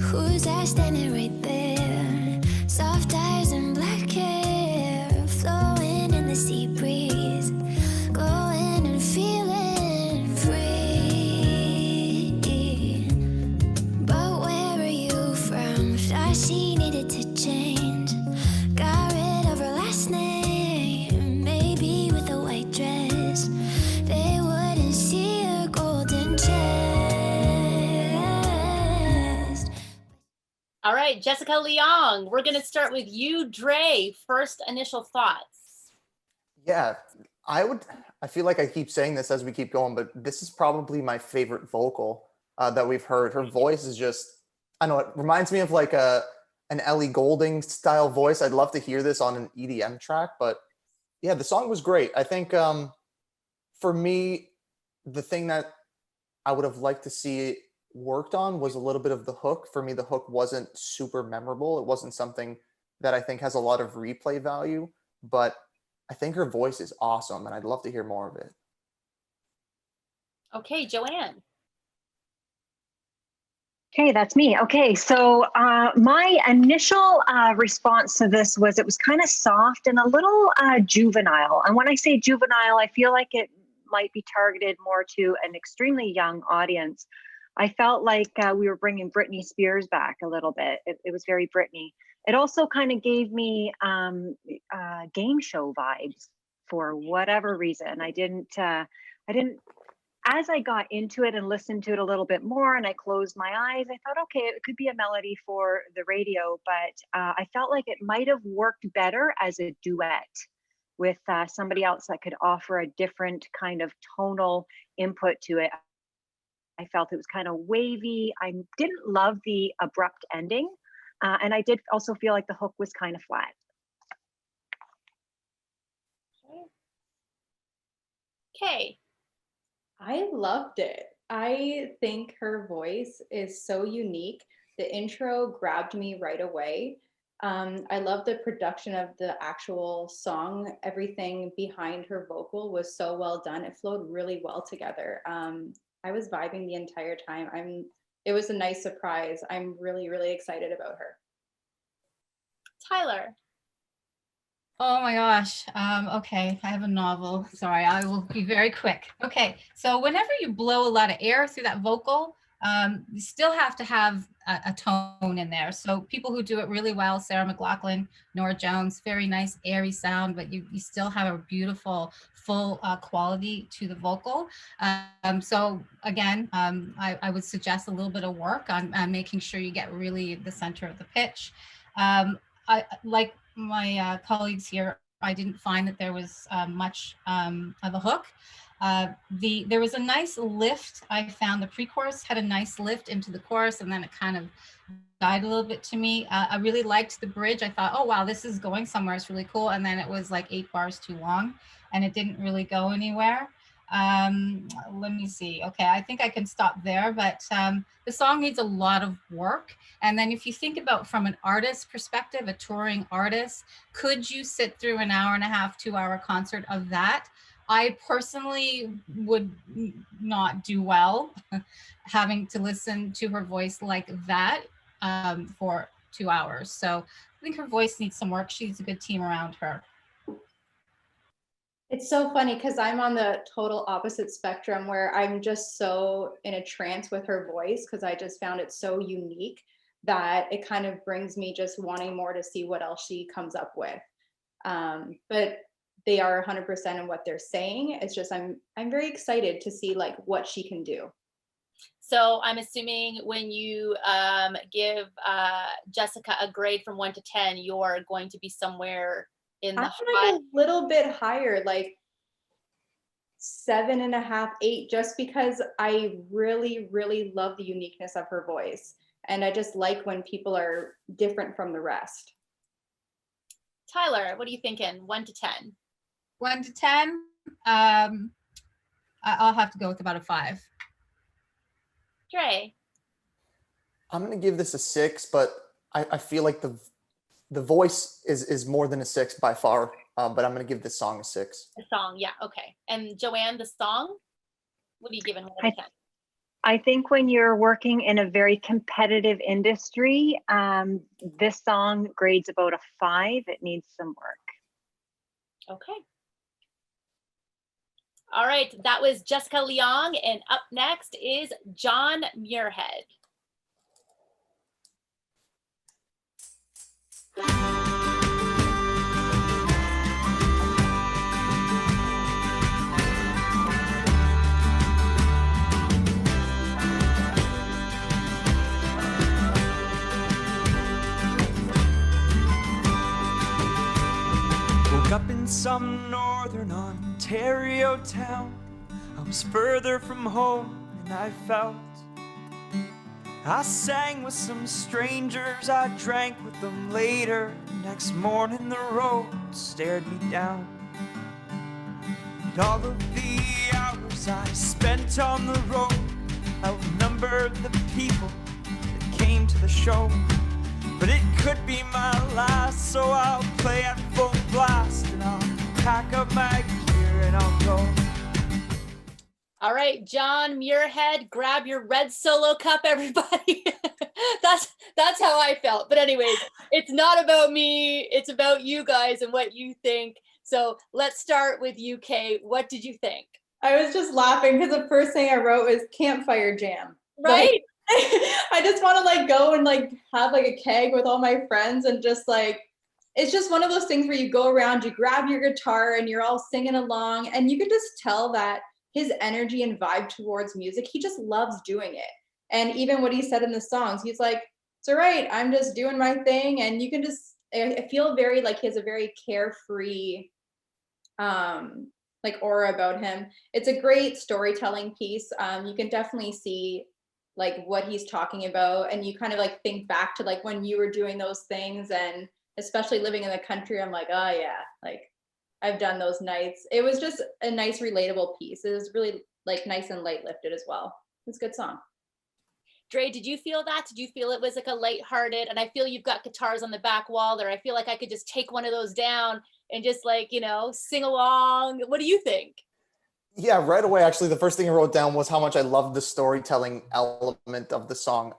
Who's that standing right there? Soft eyes and black hair, flowing in the sea breeze, glowing and feeling free. But where are you from? Thought she needed to change. Got rid of her last name, maybe with a white dress. They wouldn't see her golden chest. All right, Jessica Leong, we're gonna start with you, Dre. First initial thoughts. Yeah, I feel like I keep saying this as we keep going, but this is probably my favorite vocal that we've heard. Her voice is just, I don't know, it reminds me of like an Ellie Goulding style voice. I'd love to hear this on an EDM track, but yeah, the song was great. I think for me, the thing that I would have liked to see worked on was a little bit of the hook. For me, the hook wasn't super memorable. It wasn't something that I think has a lot of replay value, but I think her voice is awesome and I'd love to hear more of it. Okay, Joanne. Okay, that's me. Okay, so my initial response to this was it was kind of soft and a little juvenile. And when I say juvenile, I feel like it might be targeted more to an extremely young audience. I felt like we were bringing Britney Spears back a little bit. It was very Britney. It also kind of gave me game show vibes for whatever reason. I didn't, as I got into it and listened to it a little bit more and I closed my eyes, I thought, okay, it could be a melody for the radio, but I felt like it might have worked better as a duet with somebody else that could offer a different kind of tonal input to it. I felt it was kind of wavy. I didn't love the abrupt ending. And I did also feel like the hook was kind of flat. Okay. I loved it. I think her voice is so unique. The intro grabbed me right away. I love the production of the actual song. Everything behind her vocal was so well done. It flowed really well together. I was vibing the entire time. It was a nice surprise. I'm really, really excited about her. Tyler. Oh my gosh. Okay, I have a novel. Sorry, I will be very quick. Okay, so whenever you blow a lot of air through that vocal, you still have to have a tone in there. So people who do it really well, Sarah McLachlan, Nora Jones, very nice airy sound, but you still have a beautiful full quality to the vocal. So again, I would suggest a little bit of work on making sure you get really the center of the pitch. I like my colleagues here, I didn't find that there was much of a hook. There was a nice lift. I found the pre-chorus had a nice lift into the chorus, and then it kind of died a little bit to me. I really liked the bridge. I thought, oh wow, this is going somewhere. It's really cool. And then it was like 8 bars too long, and it didn't really go anywhere. Let me see. Okay, I think I can stop there. But the song needs a lot of work. And then if you think about from an artist perspective, a touring artist, could you sit through an hour and a half, 2-hour concert of that? I personally would not do well having to listen to her voice like that for 2 hours. So I think her voice needs some work. She needs a good team around her. It's so funny because I'm on the total opposite spectrum where I'm just so in a trance with her voice because I just found it so unique that it kind of brings me just wanting more to see what else she comes up with. But they are 100% in what they're saying. It's just I'm very excited to see like what she can do. So I'm assuming when you give Jessica a grade from 1 to 10, you're going to be somewhere in the high. A little bit higher, like 7.5, 8, just because I really, really love the uniqueness of her voice. And I just like when people are different from the rest. Tyler, what are you thinking? 1 to 10? 1 to 10, I'll have to go with about a 5. Dre? I'm going to give this a 6, but I feel like the voice is more than a 6 by far, but I'm going to give this song a 6. The song, yeah, okay. And Joanne, the song, what are you giving 1 to 10? I think when you're working in a very competitive industry, this song grades about a 5. It needs some work. Okay. All right, that was Jessica Leong, and up next is John Muirhead. Woke up in some northern Ontario town. I was further from home than I felt. I sang with some strangers, I drank with them later. Next morning the road stared me down. And all of the hours I spent on the road outnumbered the people that came to the show. But it could be my last, so I'll play at full blast, and I'll pack up my gear and I'll go. All right, John Muirhead, grab your red Solo cup, everybody. That's how I felt. But anyways, it's not about me. It's about you guys and what you think. So let's start with you, Kate. What did you think? I was just laughing because the first thing I wrote was campfire jam. Right? Like, I just want to like go and like have like a keg with all my friends and just like, it's just one of those things where you go around, you grab your guitar and you're all singing along, and you can just tell that his energy and vibe towards music, he just loves doing it. And even what he said in the songs, he's like, it's all right, I'm just doing my thing. And you can just, I feel very like he has a very carefree like aura about him. It's a great storytelling piece. You can definitely see like what he's talking about, and you kind of like think back to like when you were doing those things, and especially living in the country, I'm like, oh yeah, like I've done those nights. It was just a nice relatable piece. It was really like nice and light lifted as well. It's a good song. Dre, did you feel that? Did you feel it was like a lighthearted? And I feel you've got guitars on the back wall there. I feel like I could just take one of those down and just like, you know, sing along. What do you think? Yeah, right away, actually, the first thing I wrote down was how much I loved the storytelling element of the song.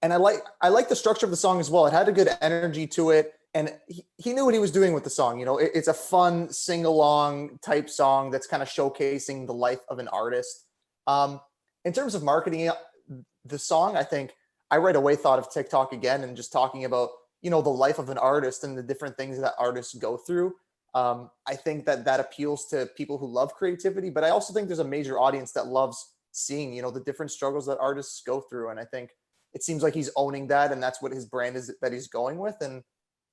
And I like the structure of the song as well. It had a good energy to it. And he knew what he was doing with the song. You know, it's a fun sing-along type song that's kind of showcasing the life of an artist. In terms of marketing the song, I think I right away thought of TikTok again and just talking about, you know, the life of an artist and the different things that artists go through. I think that appeals to people who love creativity, but I also think there's a major audience that loves seeing, you know, the different struggles that artists go through. And I think it seems like he's owning that, and that's what his brand is that he's going with. And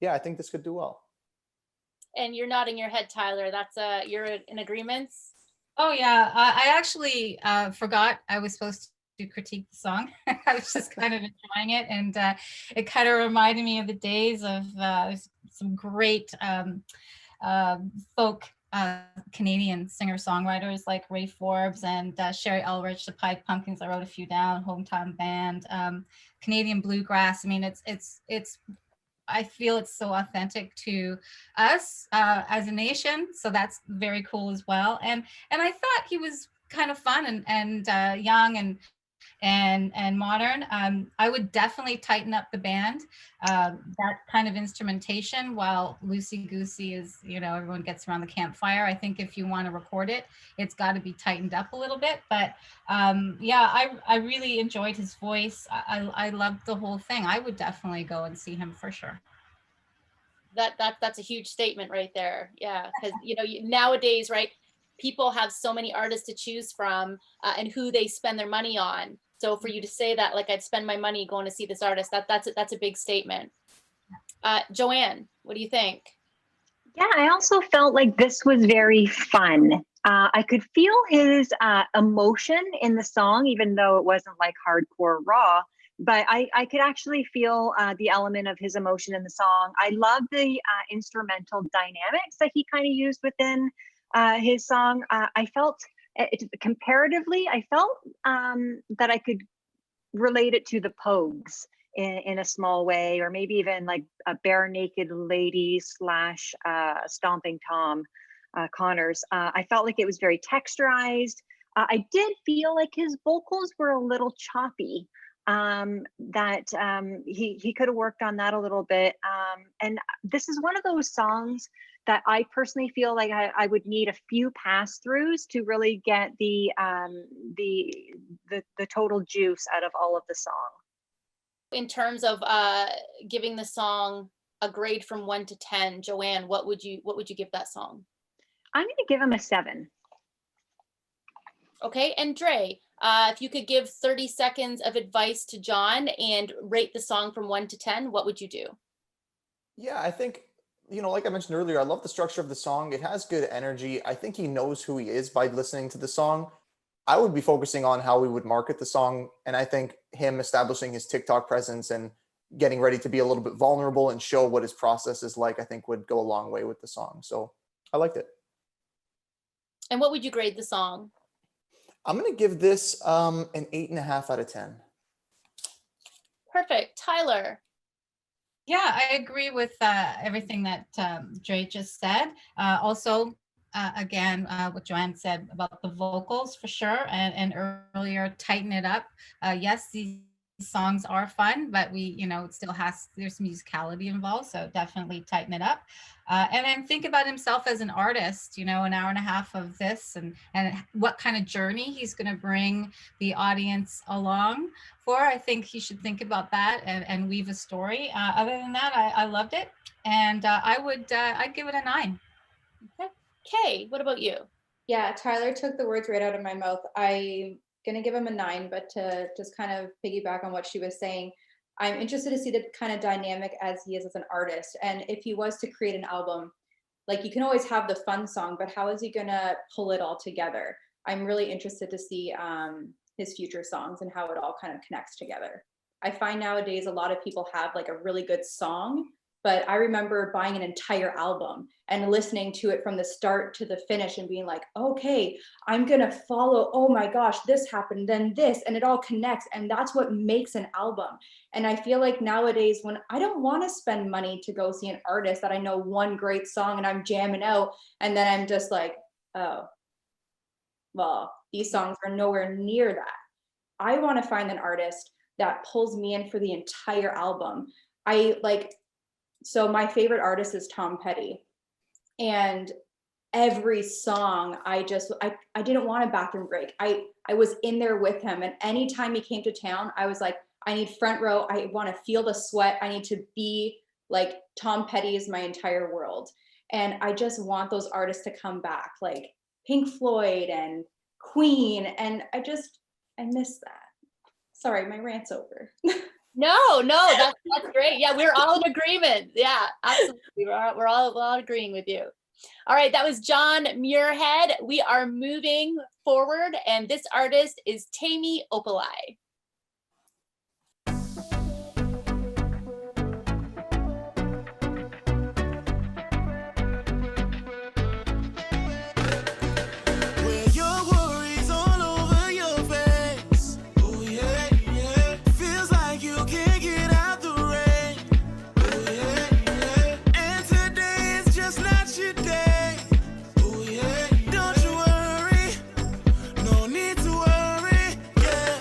yeah, I think this could do well. And you're nodding your head, Tyler. That's you're in agreement? Oh yeah, I actually forgot I was supposed to critique the song. I was just kind of enjoying it, and it kind of reminded me of the days of some great folk Canadian singer-songwriters like Ray Forbes and Sherry Elrich, the Pied Pumpkins. I wrote a few down. Hometown Band, Canadian bluegrass. I mean, it's. I feel it's so authentic to us as a nation. So that's very cool as well. And I thought he was kind of fun and young and modern. I would definitely tighten up the band. That kind of instrumentation, while loosey goosey is, everyone gets around the campfire. I think if you want to record it, it's got to be tightened up a little bit. But yeah, I really enjoyed his voice. I loved the whole thing. I would definitely go and see him for sure. That's a huge statement right there. Yeah, because nowadays, right, people have so many artists to choose from and who they spend their money on. So for you to say that, like, I'd spend my money going to see this artist, that's a big statement. Joanne, what do you think? Yeah, I also felt like this was very fun. I could feel his emotion in the song, even though it wasn't like hardcore raw, but I could actually feel the element of his emotion in the song. I love the instrumental dynamics that he kind of used within his song. I felt comparatively, I felt that I could relate it to the Pogues in a small way, or maybe even like a Bare Naked Lady / Stomping Tom Connors. I felt like it was very texturized. I did feel like his vocals were a little choppy, that he could have worked on that a little bit. And this is one of those songs that I personally feel like I would need a few pass-throughs to really get the total juice out of all of the song. In terms of giving the song a grade from 1 to 10, Joanne, what would you give that song? I'm going to give him a 7. Okay, and Dre, if you could give 30 seconds of advice to John and rate the song from 1 to 10, what would you do? Yeah, I think, like I mentioned earlier, I love the structure of the song. It has good energy. I think he knows who he is by listening to the song. I would be focusing on how we would market the song. And I think him establishing his TikTok presence and getting ready to be a little bit vulnerable and show what his process is like, I think would go a long way with the song. So I liked it. And what would you grade the song? I'm going to give this an 8.5 out of 10. Perfect. Tyler. Yeah, I agree with everything that Dre just said. Also, again, what Joanne said about the vocals for sure, and earlier, tighten it up. Yes, these songs are fun, but it still there's musicality involved, so definitely tighten it up. And then think about himself as an artist, an hour and a half of this and what kind of journey he's going to bring the audience along for. I think he should think about that and weave a story. Other than that, I loved it. And I'd give it a 9. Okay. Kay, what about you? Yeah, Tyler took the words right out of my mouth. I'm going to give him a 9, but to just kind of piggyback on what she was saying, I'm interested to see the kind of dynamic as he is as an artist. And if he was to create an album, like, you can always have the fun song, but how is he going to pull it all together? I'm really interested to see his future songs and how it all kind of connects together. I find nowadays a lot of people have like a really good song, but I remember buying an entire album and listening to it from the start to the finish and being like, okay, I'm gonna follow, oh my gosh, this happened, then this, and it all connects. And that's what makes an album. And I feel like nowadays, when I don't wanna spend money to go see an artist that I know one great song and I'm jamming out, and then I'm just like, oh, well, these songs are nowhere near that. I wanna find an artist that pulls me in for the entire album. So my favorite artist is Tom Petty, and every song I didn't want a bathroom break. I was in there with him, and anytime he came to town, I was like, I need front row. I want to feel the sweat. I need to be like, Tom Petty is my entire world. And I just want those artists to come back, like Pink Floyd and Queen. And I miss that. Sorry, my rant's over. No, that's great. Yeah, we're all in agreement. Yeah, absolutely. We're all agreeing with you. All right, that was John Muirhead. We are moving forward, and this artist is Tammy Opalai. Wear your worries all over your face. Oh yeah, yeah. Feels like you can't get out the rain. Oh yeah, yeah. And today is just not your day. Oh yeah. Don't you worry. No need to worry. Yeah.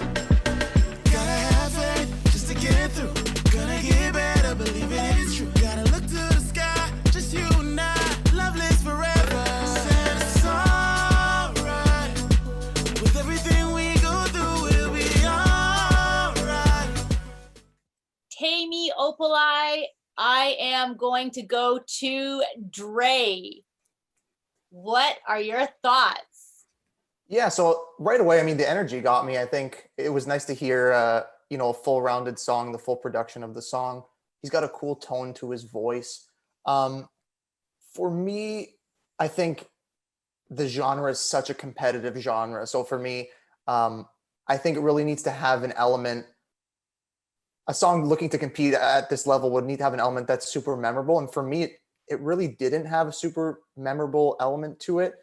Gotta have faith just to get through. Gonna get better, believe it is true. Gotta look to the sky, just you and I. Love lives forever. Said it's alright. With everything we go through, we'll be alright. Tammy Opalai, I am going to go to Dre. What are your thoughts? Yeah, so right away, I mean, the energy got me. I think it was nice to hear, a full rounded song, the full production of the song. He's got a cool tone to his voice. For me, I think the genre is such a competitive genre. So for me, I think it really needs to have an element. A song looking to compete at this level would need to have an element that's super memorable. And for me, it really didn't have a super memorable element to it.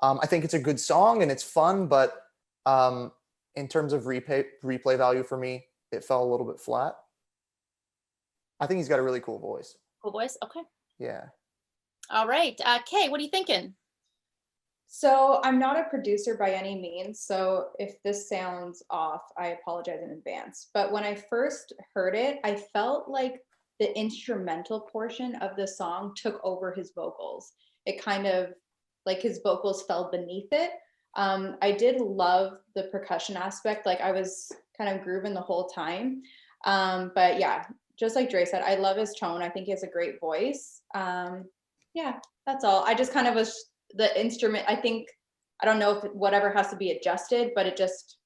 I think it's a good song and it's fun, but in terms of replay value for me, it fell a little bit flat. I think he's got a really cool voice. Cool voice, okay. Yeah. All right, Kay, what are you thinking? So I'm not a producer by any means, so if this sounds off, I apologize in advance. But when I first heard it, I felt like the instrumental portion of the song took over his vocals. It kind of, like his vocals fell beneath it. I did love the percussion aspect, like I was kind of grooving the whole time. But yeah, just like Dre said, I love his tone. I think he has a great voice. Yeah, that's all. I just kind of was, the instrument, I think, I don't know if whatever has to be adjusted, but it just,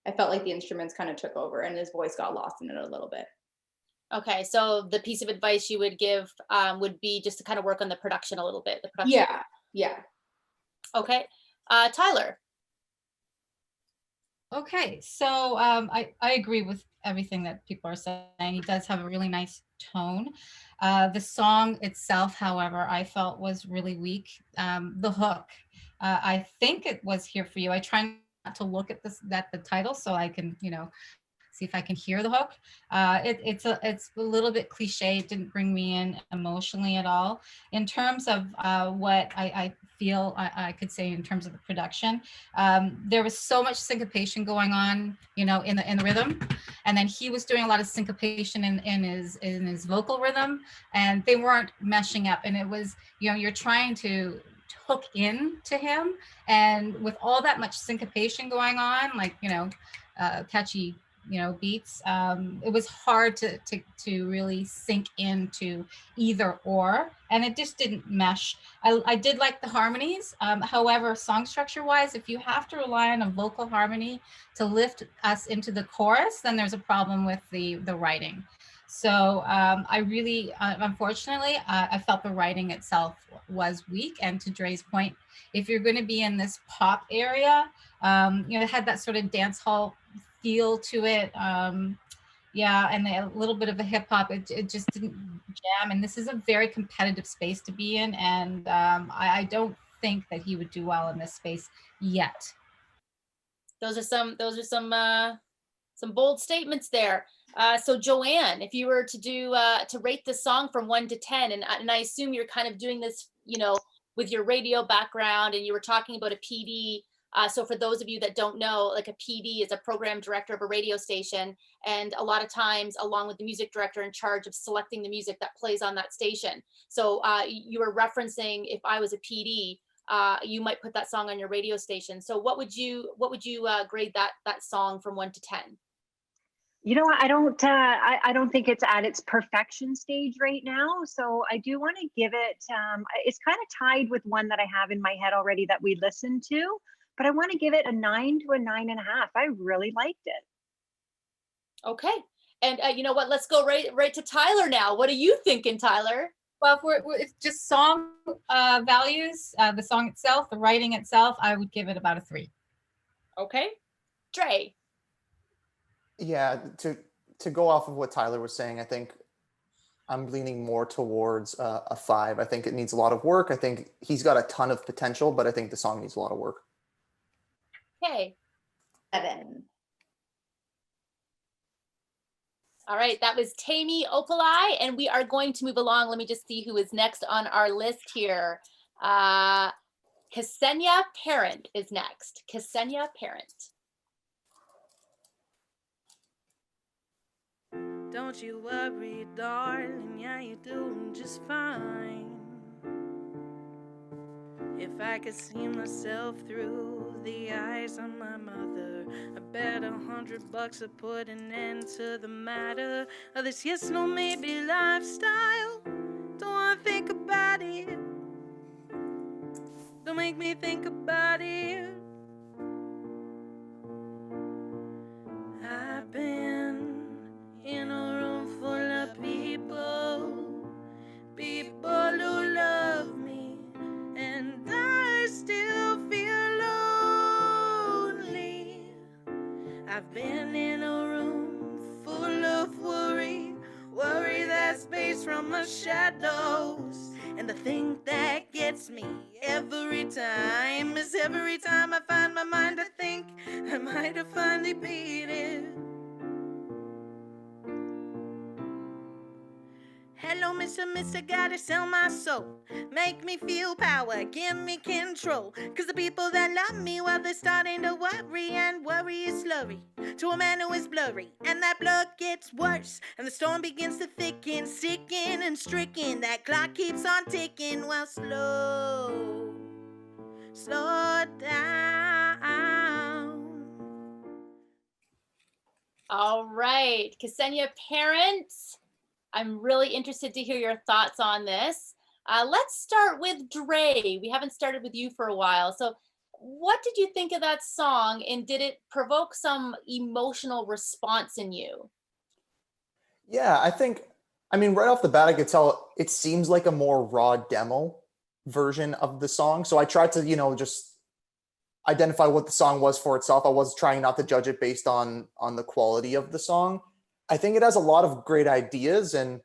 I felt like the instruments kind of took over and his voice got lost in it a little bit. Okay, so the piece of advice you would give would be just to kind of work on the production a little bit. The production. Yeah. Okay, Tyler. Okay, so I agree with everything that people are saying. He does have a really nice tone. The song itself, however, I felt was really weak. The hook, I think it was Here For You. I try not to look at the title so I can, see if I can hear the hook. It's a little bit cliche. It didn't bring me in emotionally at all. In terms of what I feel I could say in terms of the production, there was so much syncopation going on, in the rhythm, and then he was doing a lot of syncopation in his vocal rhythm, and they weren't meshing up. And it was, you're trying to hook in to him, and with all that much syncopation going on, like catchy beats, it was hard to really sink into either or, and it just didn't mesh. I did like the harmonies. However, song structure wise, if you have to rely on a vocal harmony to lift us into the chorus, then there's a problem with the writing. So I really, unfortunately, I felt the writing itself was weak. And to Dre's point, if you're going to be in this pop area, it had that sort of dance hall feel to it. Yeah, and a little bit of a hip hop. It just didn't jam. And this is a very competitive space to be in. And I don't think that he would do well in this space yet. Those are some bold statements there. So Joanne, if you were to do to rate this song from 1 to 10, and I assume you're kind of doing this, with your radio background, and you were talking about a PD. So for those of you that don't know, like a PD is a program director of a radio station, and a lot of times along with the music director in charge of selecting the music that plays on that station. So you were referencing, if I was a PD, you might put that song on your radio station. So what would you grade that song from 1 to 10? I don't think it's at its perfection stage right now. So I do want to give it, it's kind of tied with one that I have in my head already that we listened to, but I want to give it a 9 to a 9.5. I really liked it. Okay. And you know what, let's go right to Tyler now. What are you thinking, Tyler? Well, if just song values, the song itself, the writing itself, I would give it about a 3. Okay. Dre. Yeah, to go off of what Tyler was saying, I think I'm leaning more towards a 5. I think it needs a lot of work. I think he's got a ton of potential, but I think the song needs a lot of work. Okay. 7. All right, that was Tammy Opalai, and we are going to move along. Let me just see who is next on our list here. Ksenia Parent is next. Ksenia Parent. Don't you worry, darling, yeah, you're doing just fine. If I could see myself through the eyes of my mother, I bet $100 would put an end to the matter of this yes, no, maybe lifestyle. Don't wanna think about it. Don't make me think about it. I've been in a room full of people, people who love me, and I still feel lonely. I've been in a room full of worry, worry that's based from my shadows. And the thing that gets me every time is every time I find my mind to think I might have finally beat it. Hello, Mr. Gotta sell my soul. Make me feel power, give me control. Cause the people that love me, well, they're starting to worry, and worry is slurry to a man who is blurry. And that blood gets worse, and the storm begins to thicken, sicken and stricken. That clock keeps on ticking, well, slow down. All right, Ksenia Parent. I'm really interested to hear your thoughts on this. Let's start with Dre. We haven't started with you for a while. So what did you think of that song, and did it provoke some emotional response in you? Yeah, I mean, right off the bat, I could tell it seems like a more raw demo version of the song. So I tried to, just identify what the song was for itself. I was trying not to judge it based on the quality of the song. I think it has a lot of great ideas, and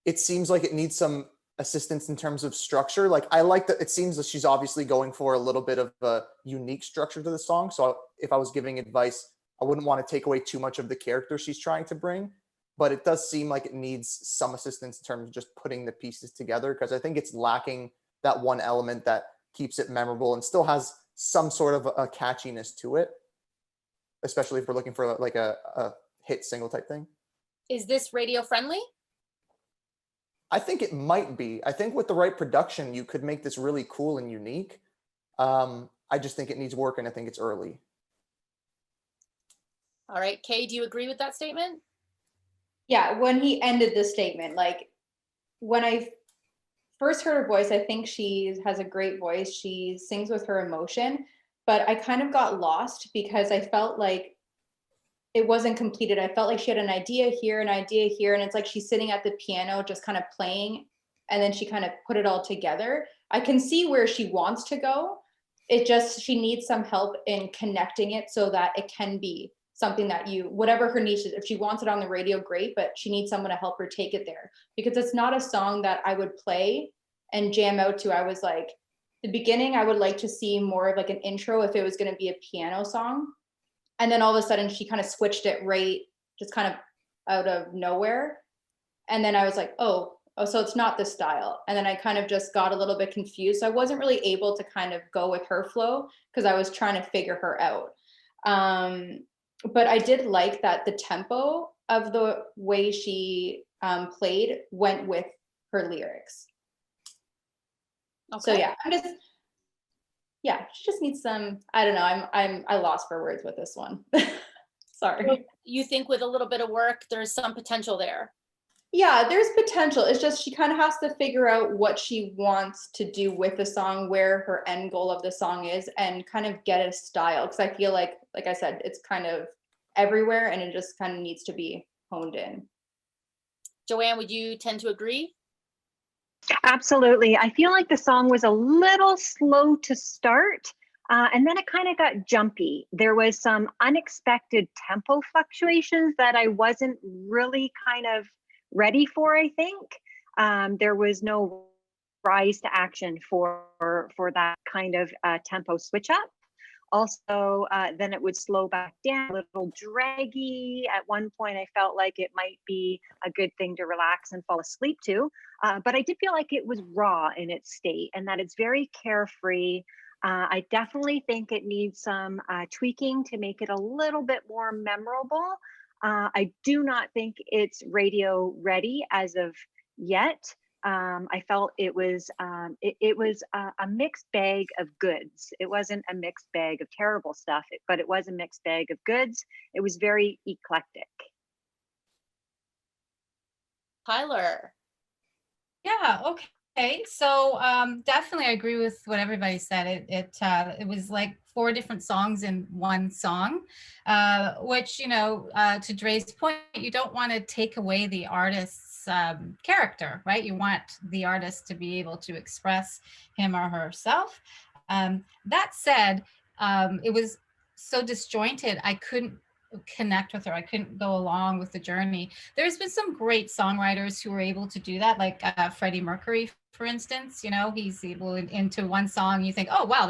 it seems like it needs some assistance in terms of structure. Like, I like that it seems that she's obviously going for a little bit of a unique structure to the song. So if I was giving advice, I wouldn't want to take away too much of the character she's trying to bring, but it does seem like it needs some assistance in terms of just putting the pieces together, because I think it's lacking that one element that keeps it memorable and still has some sort of a catchiness to it, especially if we're looking for like a hit single type thing. Is this radio friendly? I think it might be. I think with the right production, you could make this really cool and unique. I just think it needs work, and I think it's early. All right, Kay, do you agree with that statement? Yeah, when he ended the statement, like when I first heard her voice, I think she has a great voice. She sings with her emotion, but I kind of got lost because I felt like it wasn't completed. I felt like she had an idea here, and it's like she's sitting at the piano just kind of playing, and then she kind of put it all together. I can see where she wants to go. She needs some help in connecting it so that it can be something that whatever her niche is. If she wants it on the radio, great, but she needs someone to help her take it there, because it's not a song that I would play and jam out to. I was like, the beginning, I would like to see more of like an intro if it was going to be a piano song. And then all of a sudden she kind of switched it right, just kind of out of nowhere. And then I was like, oh, so it's not this style. And then I kind of just got a little bit confused. So I wasn't really able to kind of go with her flow because I was trying to figure her out. But I did like that the tempo of the way she played went with her lyrics. Okay. So yeah, she just needs some, I don't know, I lost for words with this one. Sorry. You think with a little bit of work, there's some potential there? Yeah, there's potential. It's just she kind of has to figure out what she wants to do with the song, where her end goal of the song is, and kind of get a style. Because I feel like I said, it's kind of everywhere, and it just kind of needs to be honed in. Joanne, would you tend to agree? Absolutely. I feel like the song was a little slow to start, and then it kind of got jumpy. There was some unexpected tempo fluctuations that I wasn't really kind of ready for, I think. There was no rise to action for that kind of tempo switch up. Also, then it would slow back down, a little draggy. At one point, I felt like it might be a good thing to relax and fall asleep to. But I did feel like it was raw in its state and that it's very carefree. I definitely think it needs some tweaking to make it a little bit more memorable. I do not think it's radio ready as of yet. I felt it was a mixed bag of goods. It wasn't a mixed bag of terrible stuff, but it was a mixed bag of goods. It was very eclectic. Tyler. Yeah, okay. So definitely I agree with what everybody said. It was like 4 different songs in one song, which, you know, to Dre's point, you don't want to take away the artist's character, right? You want the artist to be able to express him or herself. That said, it was so disjointed, I couldn't connect with her. I couldn't go along with the journey. There's been some great songwriters who were able to do that, like Freddie Mercury, for instance. You know, he's able into one song, you think, oh wow,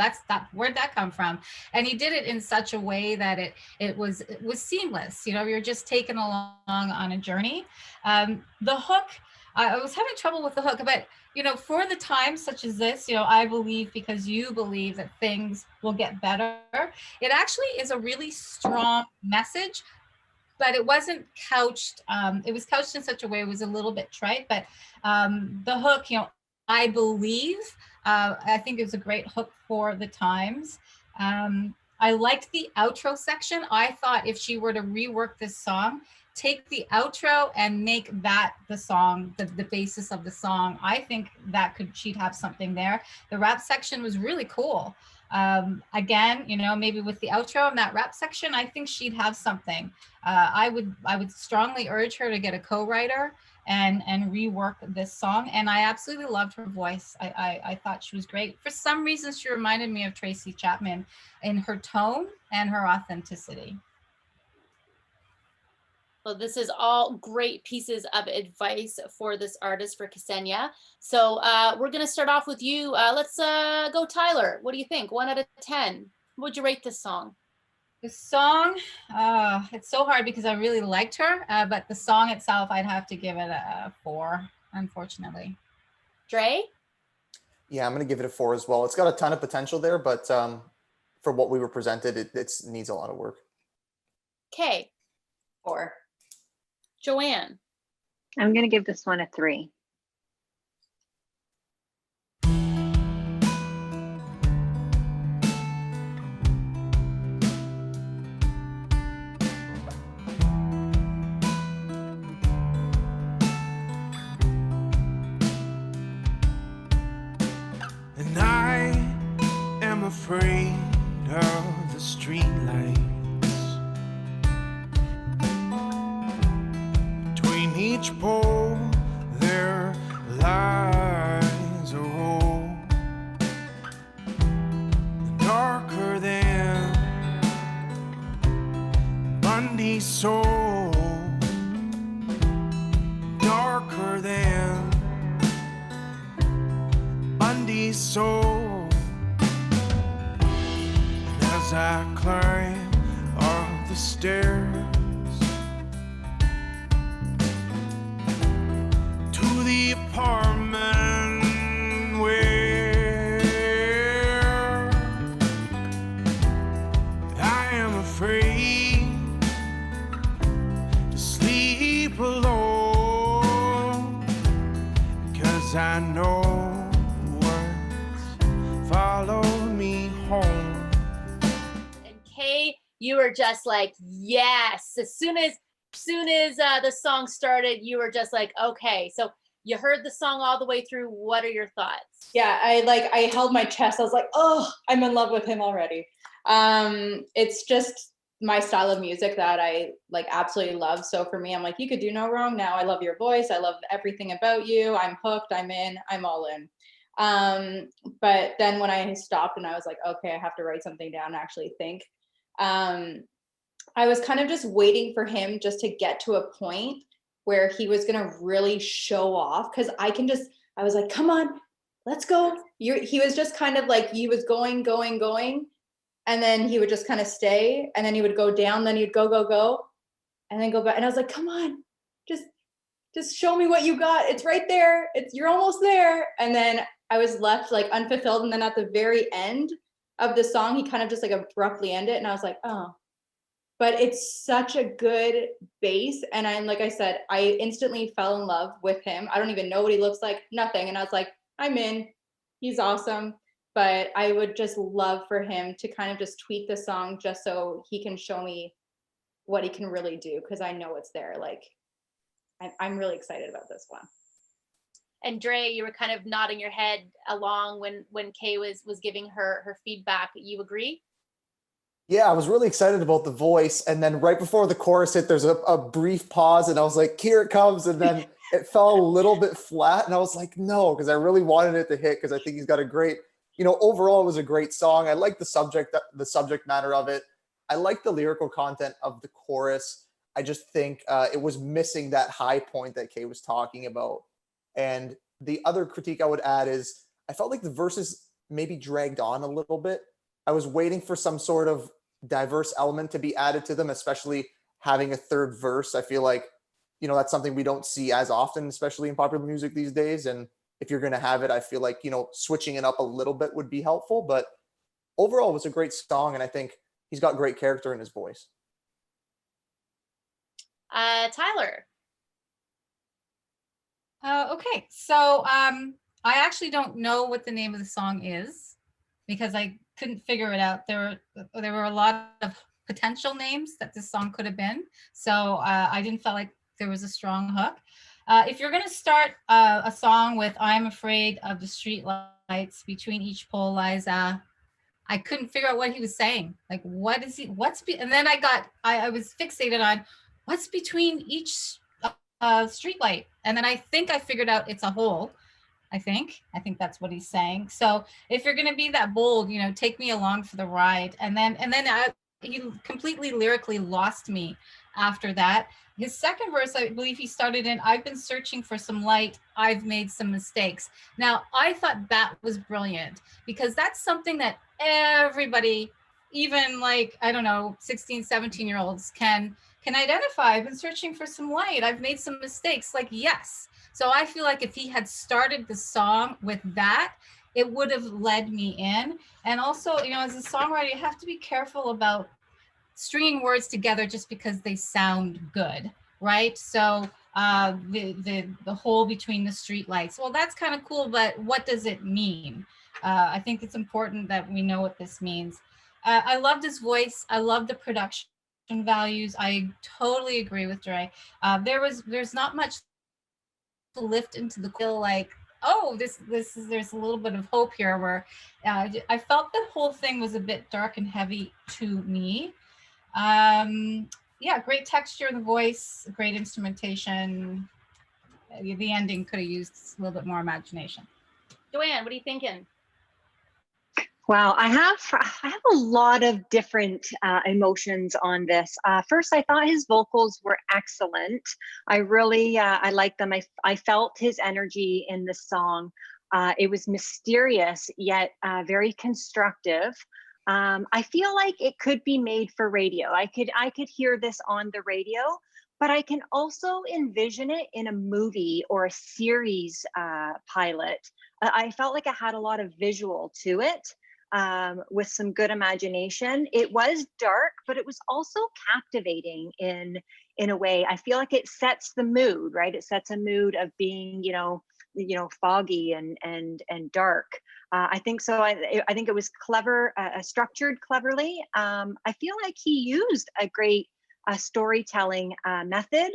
where'd that come from? And he did it in such a way that it was seamless. You know, you're just taken along on a journey. The hook, I was having trouble with the hook, but you know, for the times such as this, you know, I believe because you believe that things will get better. It actually is a really strong message, but it wasn't couched. It was couched in such a way it was a little bit trite, but the hook, you know, I believe, I think it was a great hook for the times. I liked the outro section. I thought if she were to rework this song, take the outro and make that the song, the basis of the song, I think that she'd have something there. The rap section was really cool. Again, you know, maybe with the outro and that rap section, I think she'd have something. I would strongly urge her to get a co-writer and rework this song. And I absolutely loved her voice. I thought she was great. For some reason, she reminded me of Tracy Chapman in her tone and her authenticity. Well, this is all great pieces of advice for this artist, for Ksenia. So we're going to start off with you. Let's go, Tyler. What do you think? 1 out of 10. What would you rate this song? The song, it's so hard because I really liked her, but the song itself, I'd have to give it a 4, unfortunately. Dre? Yeah, I'm going to give it a 4 as well. It's got a ton of potential there, but for what we were presented, it needs a lot of work. Okay. 4. Joanne? I'm going to give this one a 3. And I am afraid of the street lights. Between each pole there lies a hole, darker than Bundy's soul, darker than Bundy's soul. And as I climb up the stairs to the apartment where I am afraid to sleep alone, 'cause I know follow me home. And Kay, you were just like, yes. As soon as the song started, you were just like, okay. So you heard the song all the way through. What are your thoughts? Yeah, I held my chest. I was like, oh, I'm in love with him already. It's just my style of music that I like absolutely love. So for me, I'm like, you could do no wrong now. I love your voice. I love everything about you. I'm hooked. I'm in. I'm all in. But then when I stopped and I was like, okay, I have to write something down and actually think. I was kind of just waiting for him just to get to a point where he was gonna really show off. Cause I was like, come on, let's go. He was just kind of like, he was going. And then he would just kind of stay, and then he would go down, then he'd go, and then go back. And I was like, come on, just show me what you got. It's right there. You're almost there. And then I was left like unfulfilled. And then at the very end of the song, he kind of just like abruptly ended. And I was like, oh, but it's such a good bass. And like I said, I instantly fell in love with him. I don't even know what he looks like, nothing. And I was like, I'm in. He's awesome. But I would just love for him to kind of just tweak the song just so he can show me what he can really do, because I know it's there. Like, I'm really excited about this one. And Dre, you were kind of nodding your head along when Kay was giving her feedback. You agree? Yeah, I was really excited about the voice. And then right before the chorus hit, there's a brief pause and I was like, here it comes. And then it fell a little bit flat. And I was like, no, because I really wanted it to hit because I think he's got a great, overall it was a great song. I like the subject matter of it. I like the lyrical content of the chorus. I just think it was missing that high point that Kay was talking about. And the other critique I would add is I felt like the verses maybe dragged on a little bit. I was waiting for some sort of diverse element to be added to them, especially having a third verse. I feel like, that's something we don't see as often, especially in popular music these days. And if you're going to have it, I feel like, switching it up a little bit would be helpful. But overall, it was a great song. And I think he's got great character in his voice. Tyler. Okay, so I actually don't know what the name of the song is because I couldn't figure it out. There were a lot of potential names that this song could have been, so I didn't feel like there was a strong hook. If you're gonna start a song with "I'm afraid of the street lights, between each pole lies a," I couldn't figure out what he was saying. Like, what is he? And then I was fixated on what's between each street light, and then I think I figured out it's a hole. I think that's what he's saying. So if you're going to be that bold, take me along for the ride. And then he completely lyrically lost me after that. His second verse, I believe he started in, "I've been searching for some light. I've made some mistakes." Now, I thought that was brilliant because that's something that everybody, even like, I don't know, 16, 17-year-olds can identify. I've been searching for some light. I've made some mistakes. Like, yes. So I feel like if he had started the song with that, it would have led me in. And also, as a songwriter, you have to be careful about stringing words together just because they sound good, right? So the hole between the street lights, well, that's kind of cool, but what does it mean? I think it's important that we know what this means. I loved his voice. I love the production values. I totally agree with Dre. There's not much to lift into the feel like, oh, there's a little bit of hope here, where I felt the whole thing was a bit dark and heavy to me. Yeah, great texture in the voice, great instrumentation. The ending could have used a little bit more imagination. Joanne, what are you thinking? Wow, I have a lot of different emotions on this. First, I thought his vocals were excellent. I really, I liked them. I felt his energy in the song. It was mysterious, yet very constructive. I feel like it could be made for radio. I could hear this on the radio, but I can also envision it in a movie or a series pilot. I felt like it had a lot of visual to it. With some good imagination. It was dark, but it was also captivating in a way. I feel like it sets the mood, right? It sets a mood of being, foggy and dark. I think so. I think it was clever, structured cleverly. I feel like he used a great storytelling method.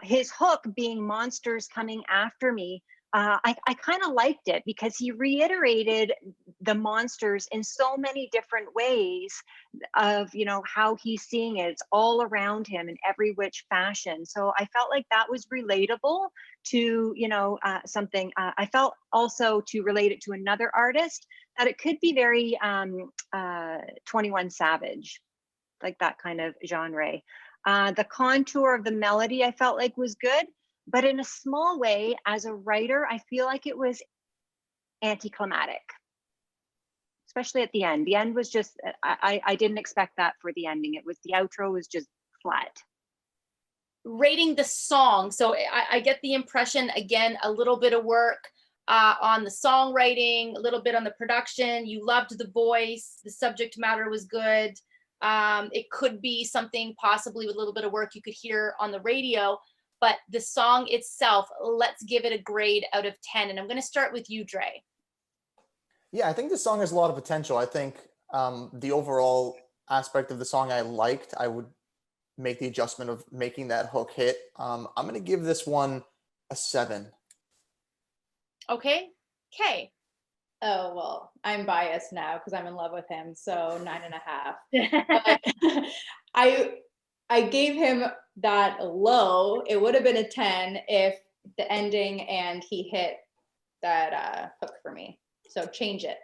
His hook being monsters coming after me. I kind of liked it because he reiterated the monsters in so many different ways of, you know, how he's seeing it. It's all around him in every which fashion. So I felt like that was relatable to, you know, something. I felt also to relate it to another artist, that it could be very 21 Savage, like that kind of genre. The contour of the melody I felt like was good, but in a small way, as a writer, I feel like it was anticlimactic, especially at the end. The end was just, I didn't expect that for the ending. It was, the outro was just flat. Rating the song. So I get the impression, again, a little bit of work on the songwriting, a little bit on the production. You loved the voice, the subject matter was good. It could be something possibly with a little bit of work you could hear on the radio, but the song itself, let's give it a grade out of 10. And I'm going to start with you, Dre. Yeah, I think this song has a lot of potential. I think the overall aspect of the song I liked. I would make the adjustment of making that hook hit. I'm going to give this one a 7. Okay. Okay. Oh, well, I'm biased now because I'm in love with him, so 9.5. But I gave him that low. It would have been a 10 if the ending and he hit that hook for me. So change it.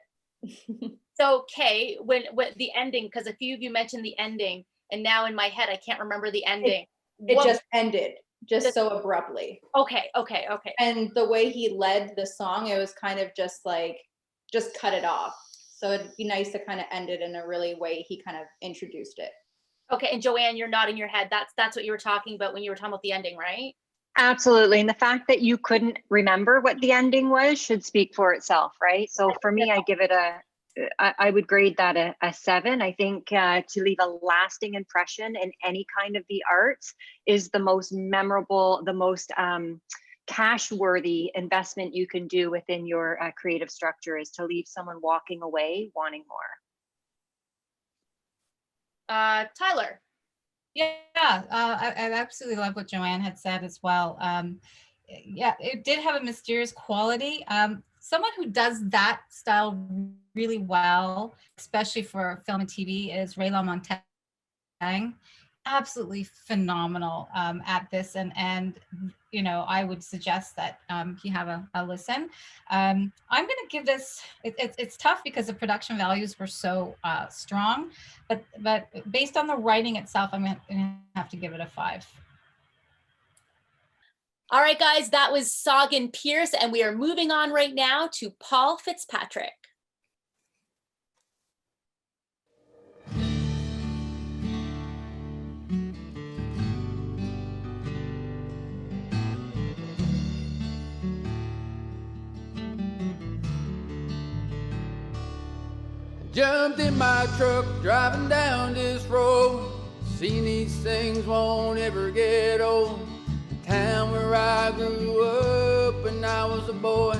So, okay, when the ending, because a few of you mentioned the ending, and now in my head I can't remember the ending. It just ended so abruptly. Okay. And the way he led the song, it was kind of just like, just cut it off. So it'd be nice to kind of end it in a really way he kind of introduced it. Okay, and Joanne, you're nodding your head. That's what you were talking about when you were talking about the ending, right? Absolutely. And the fact that you couldn't remember what the ending was should speak for itself, right? So for me, I give it I would grade that a 7. I think to leave a lasting impression in any kind of the arts is the most memorable, the most cash worthy investment you can do within your creative structure, is to leave someone walking away wanting more. Tyler. Yeah, I absolutely love what Joanne had said as well. Yeah, it did have a mysterious quality. Someone who does that style really well, especially for film and TV, is Rayla Montaigne. Absolutely phenomenal at this, and you know, I would suggest that you have a listen. I'm going to give this. It's tough because the production values were so strong, but based on the writing itself, I'm going to have to give it a 5. All right, guys, that was Sagan Pierce, and we are moving on right now to Paul Fitzpatrick. Jumped in my truck, driving down this road. Seen these things won't ever get old. The town where I grew up when I was a boy.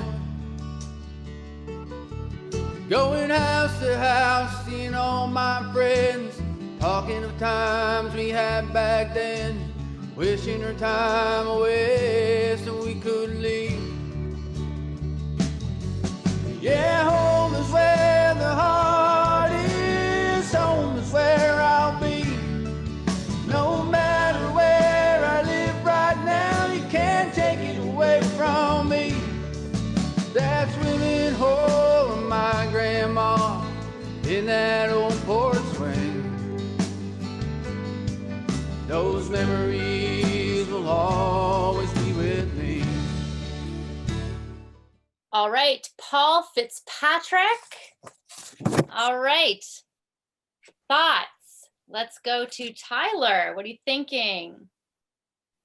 Going house to house, seeing all my friends, talking of times we had back then, wishing our time away so we could leave. Yeah, home is where the heart is, home is where I'll be. No matter where I live right now, you can't take it away from me. That swimming hole of my grandma in that old porch swing. Those memories will always be with me. All right, Paul Fitzpatrick. All right, thoughts. Let's go to Tyler. What are you thinking?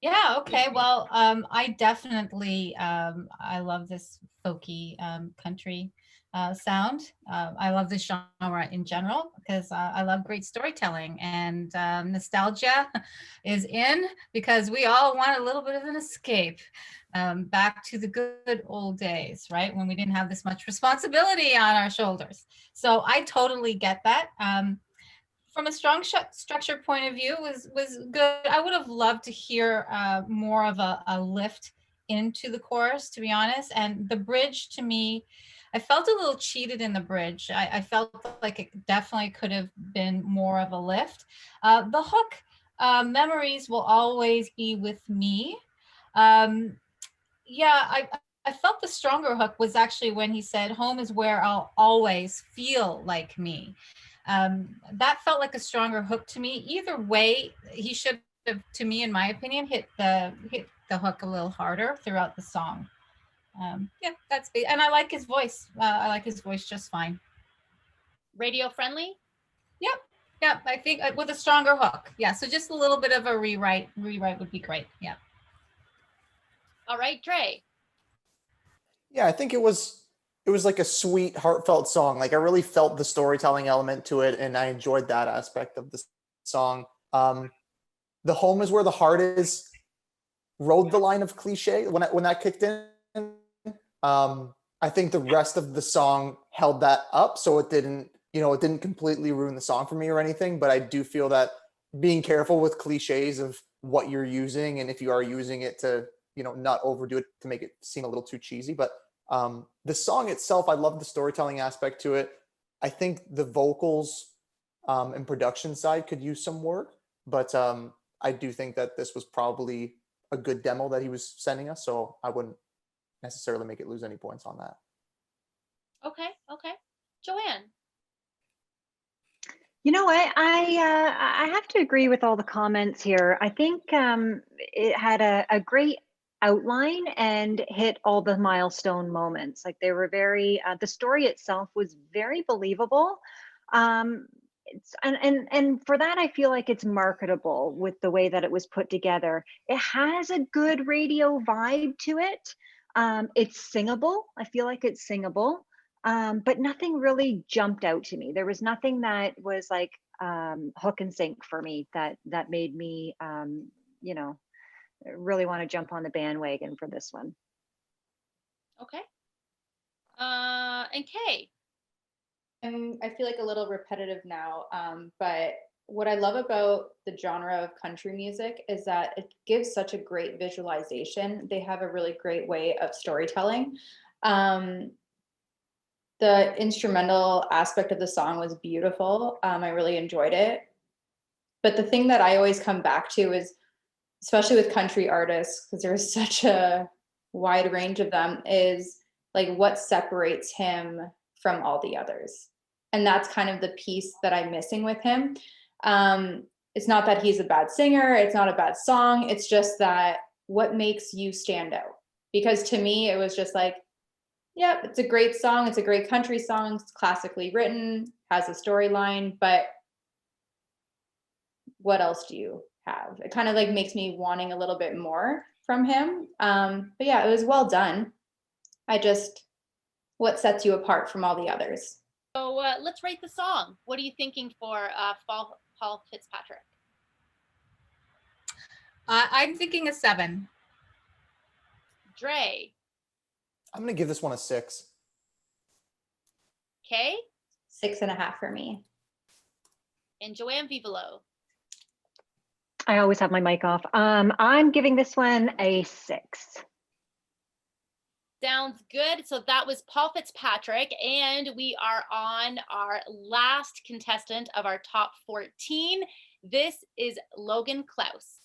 Yeah, okay. Well, I definitely, I love this folky country sound. I love this genre in general because I love great storytelling, and nostalgia is in because we all want a little bit of an escape back to the good old days, right? When we didn't have this much responsibility on our shoulders. So I totally get that. From a strong structure point of view, was good. I would have loved to hear more of a lift into the chorus, to be honest. And the bridge, to me, I felt a little cheated in the bridge. I felt like it definitely could have been more of a lift. The hook, memories will always be with me. Yeah, I felt the stronger hook was actually when he said, home is where I'll always feel like me. That felt like a stronger hook to me. Either way, he should have, to me, in my opinion, hit the hook a little harder throughout the song. Yeah, that's big. And I like his voice. I like his voice just fine. Radio friendly? Yep. I think with a stronger hook. Yeah, so just a little bit of a rewrite would be great. Yeah. All right, Dre. Yeah, I think it was like a sweet, heartfelt song. Like I really felt the storytelling element to it, and I enjoyed that aspect of the song. The home is where the heart is rode the line of cliche when that kicked in. I think the rest of the song held that up, so it didn't completely ruin the song for me or anything. But I do feel that being careful with cliches of what you're using, and if you are using it to, not overdo it to make it seem a little too cheesy. But the song itself, I love the storytelling aspect to it. I think the vocals and production side could use some work, but I do think that this was probably a good demo that he was sending us, so I wouldn't necessarily make it lose any points on that. Okay. Joanne. You know what? I have to agree with all the comments here. I think it had a great outline and hit all the milestone moments. Like they were very, the story itself was very believable. And for that, I feel like it's marketable with the way that it was put together. It has a good radio vibe to it. It's singable. I feel like it's singable. But nothing really jumped out to me. There was nothing that was like hook and sink for me that made me, really want to jump on the bandwagon for this one. Okay. And Kay. I feel like a little repetitive now, but what I love about the genre of country music is that it gives such a great visualization. They have a really great way of storytelling. The instrumental aspect of the song was beautiful. I really enjoyed it. But the thing that I always come back to is, especially with country artists, because there's such a wide range of them, is like what separates him from all the others. And that's kind of the piece that I'm missing with him. It's not that he's a bad singer, it's not a bad song, it's just that what makes you stand out? Because to me, it was just like, yep, it's a great song, it's a great country song, it's classically written, has a storyline, but what else do you have? It kind of like makes me wanting a little bit more from him. But yeah, it was well done. What sets you apart from all the others? So let's rate the song. What are you thinking for Paul Fitzpatrick? I'm thinking a 7. Dre. I'm gonna give this one a 6. Kay? 6.5 for me. And Joanne Vivolo. I always have my mic off. I'm giving this one a 6. Sounds good. So that was Paul Fitzpatrick, and we are on our last contestant of our top 14. This is Logan Klaus.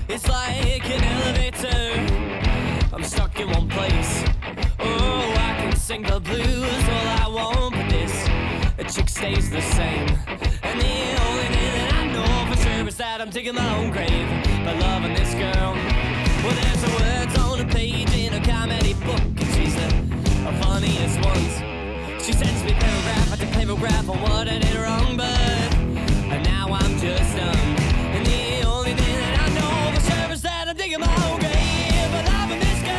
It's like an elevator, I'm stuck in one place. Oh, I can sing the blues all I want, but this chick stays the same. And the only thing that I know for sure is that I'm digging my own grave by loving this girl. Well, there's some words on a page in a comedy book, and she's the funniest ones. She sends me paragraph after paragraph on what I did wrong, but now I'm just done. And the only thing that I know for sure is that I'm digging my own grave by loving this girl.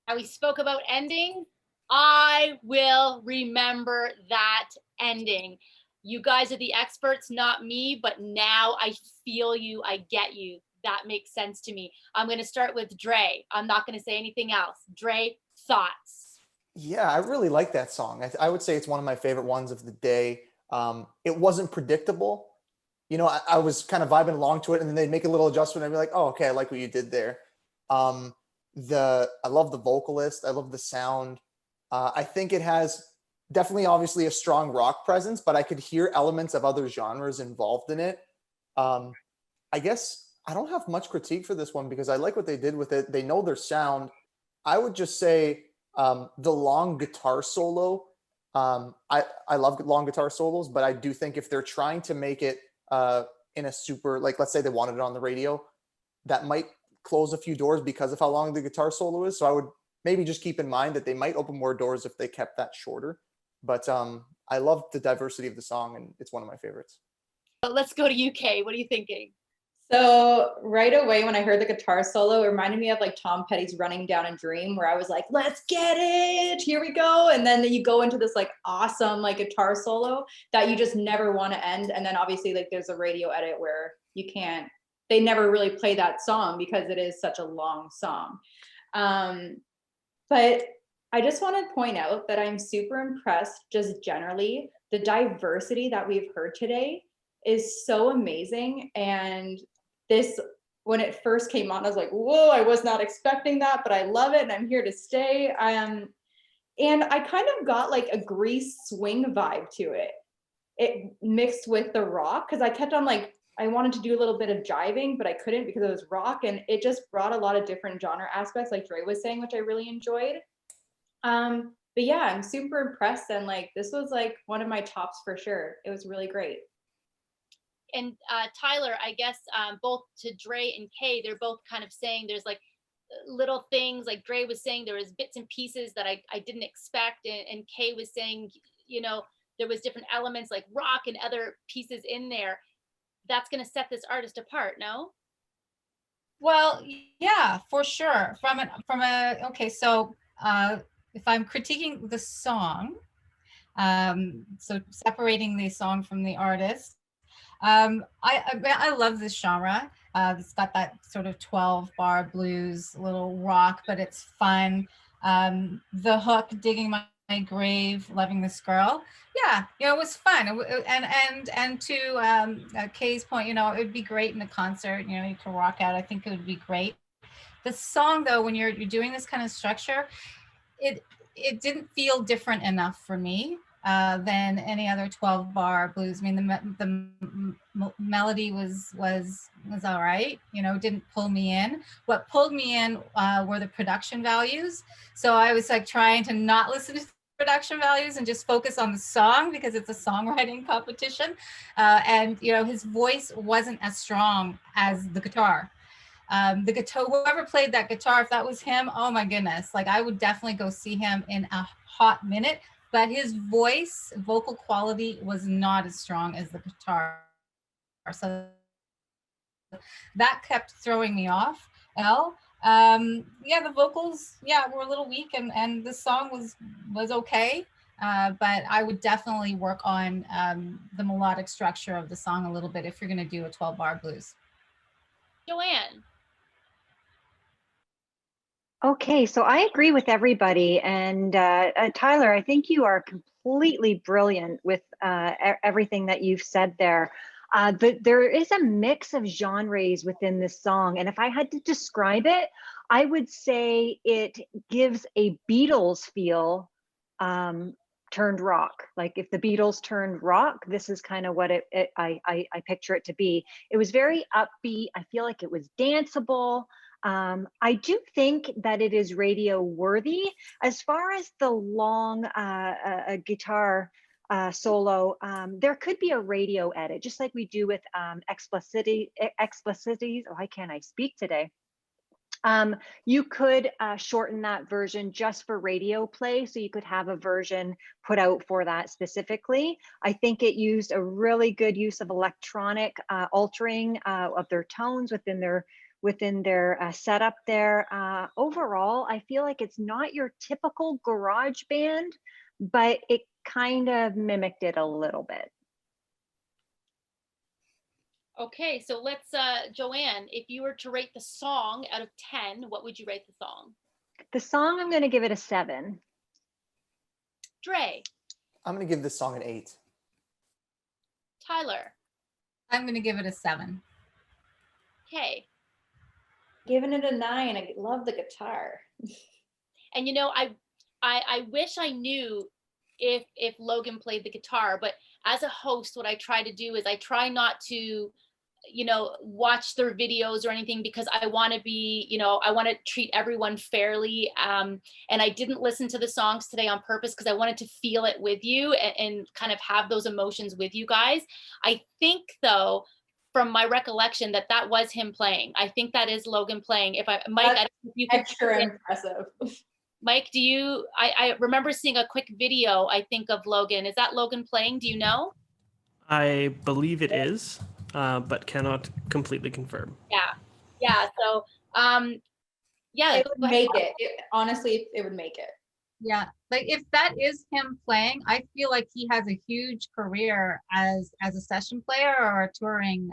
How we spoke about ending. I will remember that ending. You guys are the experts, not me, but now I feel you, I get you. That makes sense to me. I'm going to start with Dre. I'm not going to say anything else. Dre, thoughts? Yeah, I really like that song. I would say it's one of my favorite ones of the day. It wasn't predictable. You know, I was kind of vibing along to it, and then they'd make a little adjustment, and I'd be like, oh, okay, I like what you did there. I love the vocalist. I love the sound. I think it has definitely, obviously, a strong rock presence, but I could hear elements of other genres involved in it. I guess I don't have much critique for this one because I like what they did with it. They know their sound. I would just say the long guitar solo. I love long guitar solos, but I do think if they're trying to make it in a super, like, let's say they wanted it on the radio, that might close a few doors because of how long the guitar solo is. So I would maybe just keep in mind that they might open more doors if they kept that shorter. But I love the diversity of the song, and it's one of my favorites. Let's go to UK. What are you thinking? So right away when I heard the guitar solo, it reminded me of like Tom Petty's Running Down a Dream, where I was like, let's get it, here we go. And then you go into this like awesome like guitar solo that you just never want to end. And then obviously like there's a radio edit where they never really play that song because it is such a long song. But I just want to point out that I'm super impressed just generally. The diversity that we've heard today is so amazing. And this, when it first came on, I was like, whoa, I was not expecting that, but I love it and I'm here to stay. And I kind of got like a Grease swing vibe to it. It mixed with the rock, because I kept on like, I wanted to do a little bit of jiving, but I couldn't because it was rock, and it just brought a lot of different genre aspects, like Dre was saying, which I really enjoyed. But yeah, I'm super impressed, and like this was like one of my tops for sure. It was really great. And Tyler, I guess both to Dre and Kay, they're both kind of saying there's like little things, like Dre was saying there was bits and pieces that I didn't expect, and Kay was saying, you know, there was different elements like rock and other pieces in there. That's going to set this artist apart, no? Well, yeah, for sure. Okay, so if I'm critiquing the song, so separating the song from the artist, I love this genre. It's got that sort of 12-bar blues, little rock, but it's fun. The hook, digging my grave, loving this girl. Yeah, you know, it was fun. And to Kay's point, you know, it would be great in a concert. You know, you can rock out. I think it would be great. The song, though, when you're doing this kind of structure, it didn't feel different enough for me than any other 12-bar blues. I mean, the melody was all right. You know, didn't pull me in. What pulled me in were the production values. So I was like trying to not listen to production values and just focus on the song because it's a songwriting competition. And you know, his voice wasn't as strong as the guitar. The guitar, whoever played that guitar, if that was him, oh my goodness, like I would definitely go see him in a hot minute. But his vocal quality was not as strong as the guitar. So that kept throwing me off. Yeah, the vocals, were a little weak, and the song was okay. But I would definitely work on the melodic structure of the song a little bit if you're going to do a 12-bar blues. Joanne. Okay, so I agree with everybody. And Tyler, I think you are completely brilliant with everything that you've said there. There is a mix of genres within this song. And if I had to describe it, I would say it gives a Beatles feel turned rock. Like if the Beatles turned rock, this is kind of what I picture it to be. It was very upbeat. I feel like it was danceable. I do think that it is radio worthy. As far as the long guitar solo, there could be a radio edit, just like we do with explicities. Oh, why can't I speak today? You could shorten that version just for radio play, so you could have a version put out for that specifically. I think it used a really good use of electronic altering of their tones within their setup there. Overall, I feel like it's not your typical garage band, but it kind of mimicked it a little bit. Okay, so let's, Joanne, if you were to rate the song out of 10, what would you rate the song? The song, I'm going to give it a 7. Dre, I'm going to give this song an 8. Tyler, I'm going to give it a 7. Kay. Giving it a 9. I love the guitar. And you know, I wish I knew if Logan played the guitar, but as a host, what I try to do is I try not to, you know, watch their videos or anything, because I want to be, you know, I want to treat everyone fairly. And I didn't listen to the songs today on purpose because I wanted to feel it with you and kind of have those emotions with you guys. I think though, from my recollection, that was him playing. I think that is Logan playing. If I, Mike, I don't know if you can Extra impressive. Mike, do you, I remember seeing a quick video, I think, of Logan. Is that Logan playing? Do you know? I believe it is, but cannot completely confirm. Yeah. Yeah. So, yeah. It would make it. Honestly, it would make it. Yeah, like if that is him playing, I feel like he has a huge career as a session player or a touring,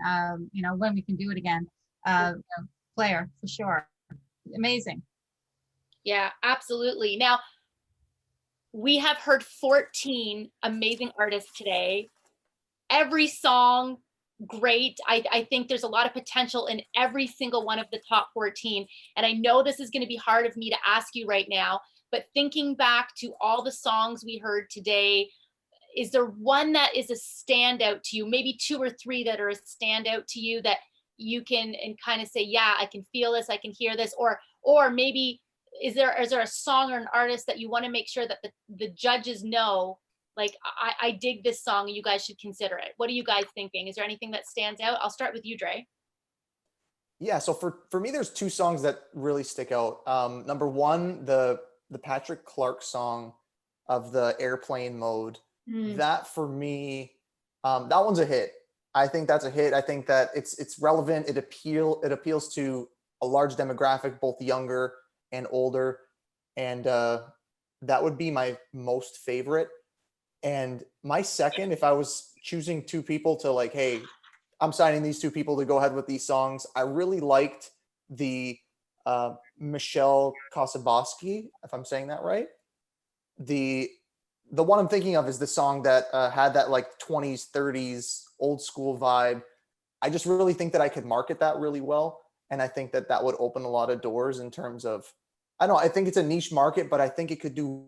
you know, when we can do it again, player for sure. Amazing. Yeah, absolutely. Now, we have heard 14 amazing artists today. Every song, great. I think there's a lot of potential in every single one of the top 14. And I know this is going to be hard of me to ask you right now, but thinking back to all the songs we heard today, is there one that is a standout to you? Maybe 2 or 3 that are a standout to you that you can and kind of say, yeah, I can feel this, I can hear this, or maybe is there a song or an artist that you want to make sure that the judges know, like, I dig this song and you guys should consider it? What are you guys thinking? Is there anything that stands out? I'll start with you, Dre. Yeah, so for me, there's 2 songs that really stick out. Number 1, the Patrick Clark song of the airplane mode. That for me, that one's a hit. I think that's a hit. I think that it's relevant. It appeals to a large demographic, both younger and older, and that would be my most favorite. And my second, if I was choosing 2 people to, like, hey, I'm signing these 2 people to go ahead with these songs, I really liked the Michelle Kosaboski, if I'm saying that right. The one I'm thinking of is the song that had that like 20s, 30s old school vibe. I just really think that I could market that really well. And I think that would open a lot of doors in terms of, I don't know, I think it's a niche market, but I think it could do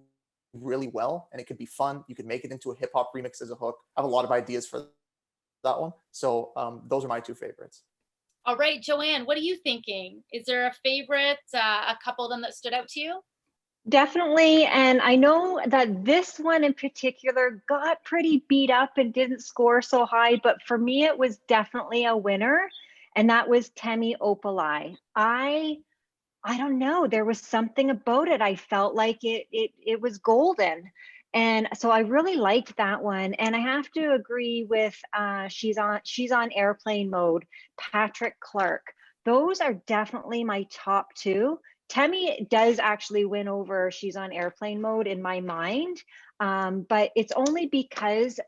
really well and it could be fun. You could make it into a hip hop remix as a hook. I have a lot of ideas for that one. So those are my 2 favorites. All right, Joanne, what are you thinking? Is there a favorite, a couple of them that stood out to you? Definitely. And I know that this one in particular got pretty beat up and didn't score so high, but for me, it was definitely a winner. And that was Temi Opalai. I don't know. There was something about it. I felt like it was golden. And so I really liked that one. And I have to agree with she's on airplane mode, Patrick Clark. Those are definitely my top 2. Temi does actually win over She's on Airplane Mode in my mind, but it's only because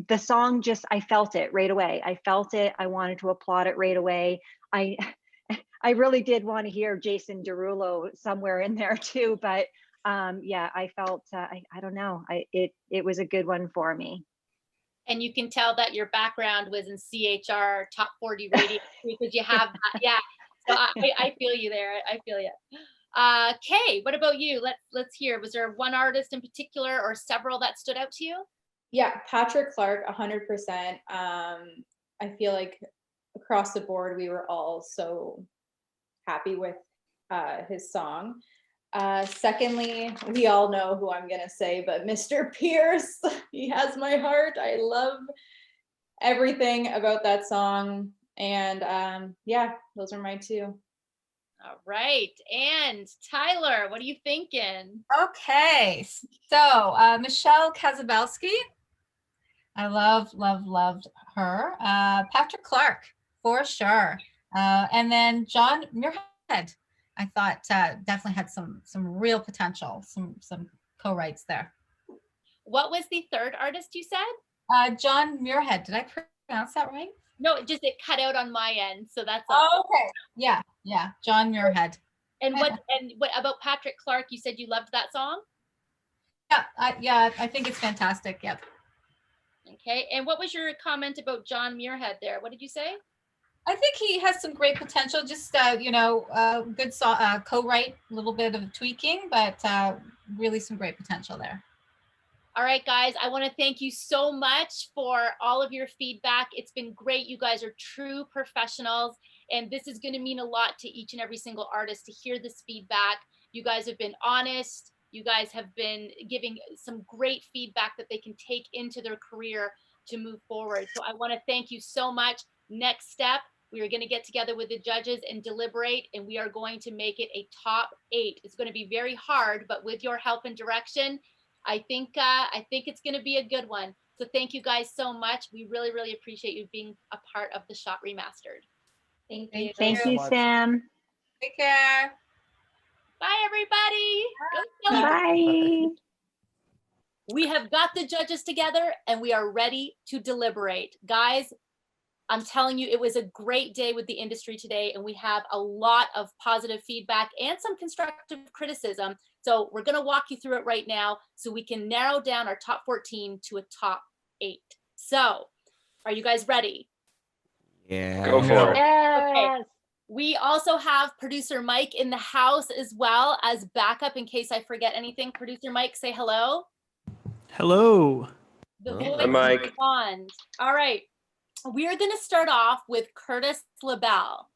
the song just, I felt it right away. I felt it. I wanted to applaud it right away. I really did want to hear Jason Derulo somewhere in there too, but yeah, I felt I don't know. It was a good one for me. And you can tell that your background was in CHR Top 40 radio because you have that. Yeah. So I feel you there. I feel you. Kay, what about you? Let's hear. Was there one artist in particular or several that stood out to you? Yeah, Patrick Clark, 100%. I feel like across the board, we were all so happy with his song. Secondly, we all know who I'm gonna say, but Mr. Pierce, he has my heart. I love everything about that song. And yeah, those are my 2. All right. And Tyler, what are you thinking? Okay, so Michelle Kosaboski. I loved her. Patrick Clark, for sure. And then John Muirhead. I thought definitely had some real potential, some co-writes there. What was the third artist you said? John Muirhead. Did I pronounce that right? No, it cut out on my end, so that's all. Oh, okay. Yeah. John Muirhead. And what about Patrick Clark? You said you loved that song? Yeah, I think it's fantastic. Yep. Okay. And what was your comment about John Muirhead there? What did you say? I think he has some great potential. Just good co-write, a little bit of tweaking, but really some great potential there. All right, guys, I want to thank you so much for all of your feedback. It's been great. You guys are true professionals, and this is going to mean a lot to each and every single artist to hear this feedback. You guys have been honest. You guys have been giving some great feedback that they can take into their career to move forward. So I want to thank you so much. Next step, we are going to get together with the judges and deliberate, and we are going to make it a top 8. It's going to be very hard, but with your help and direction, I think it's going to be a good one. So thank you guys so much. We really, really appreciate you being a part of the Shot Remastered. Thank you. Thank you, Sam. Take care. Bye, everybody. Bye. We have got the judges together and we are ready to deliberate. Guys, I'm telling you, it was a great day with the industry today, and we have a lot of positive feedback and some constructive criticism. So we're going to walk you through it right now so we can narrow down our top 14 to a top 8. So are you guys ready? Yeah. Go for it. Okay. We also have producer Mike in the house as well as backup in case I forget anything. Producer Mike, say hello. Hello. The voice Hi, Mike. responds. All right. We are going to start off with Curtis LaBelle.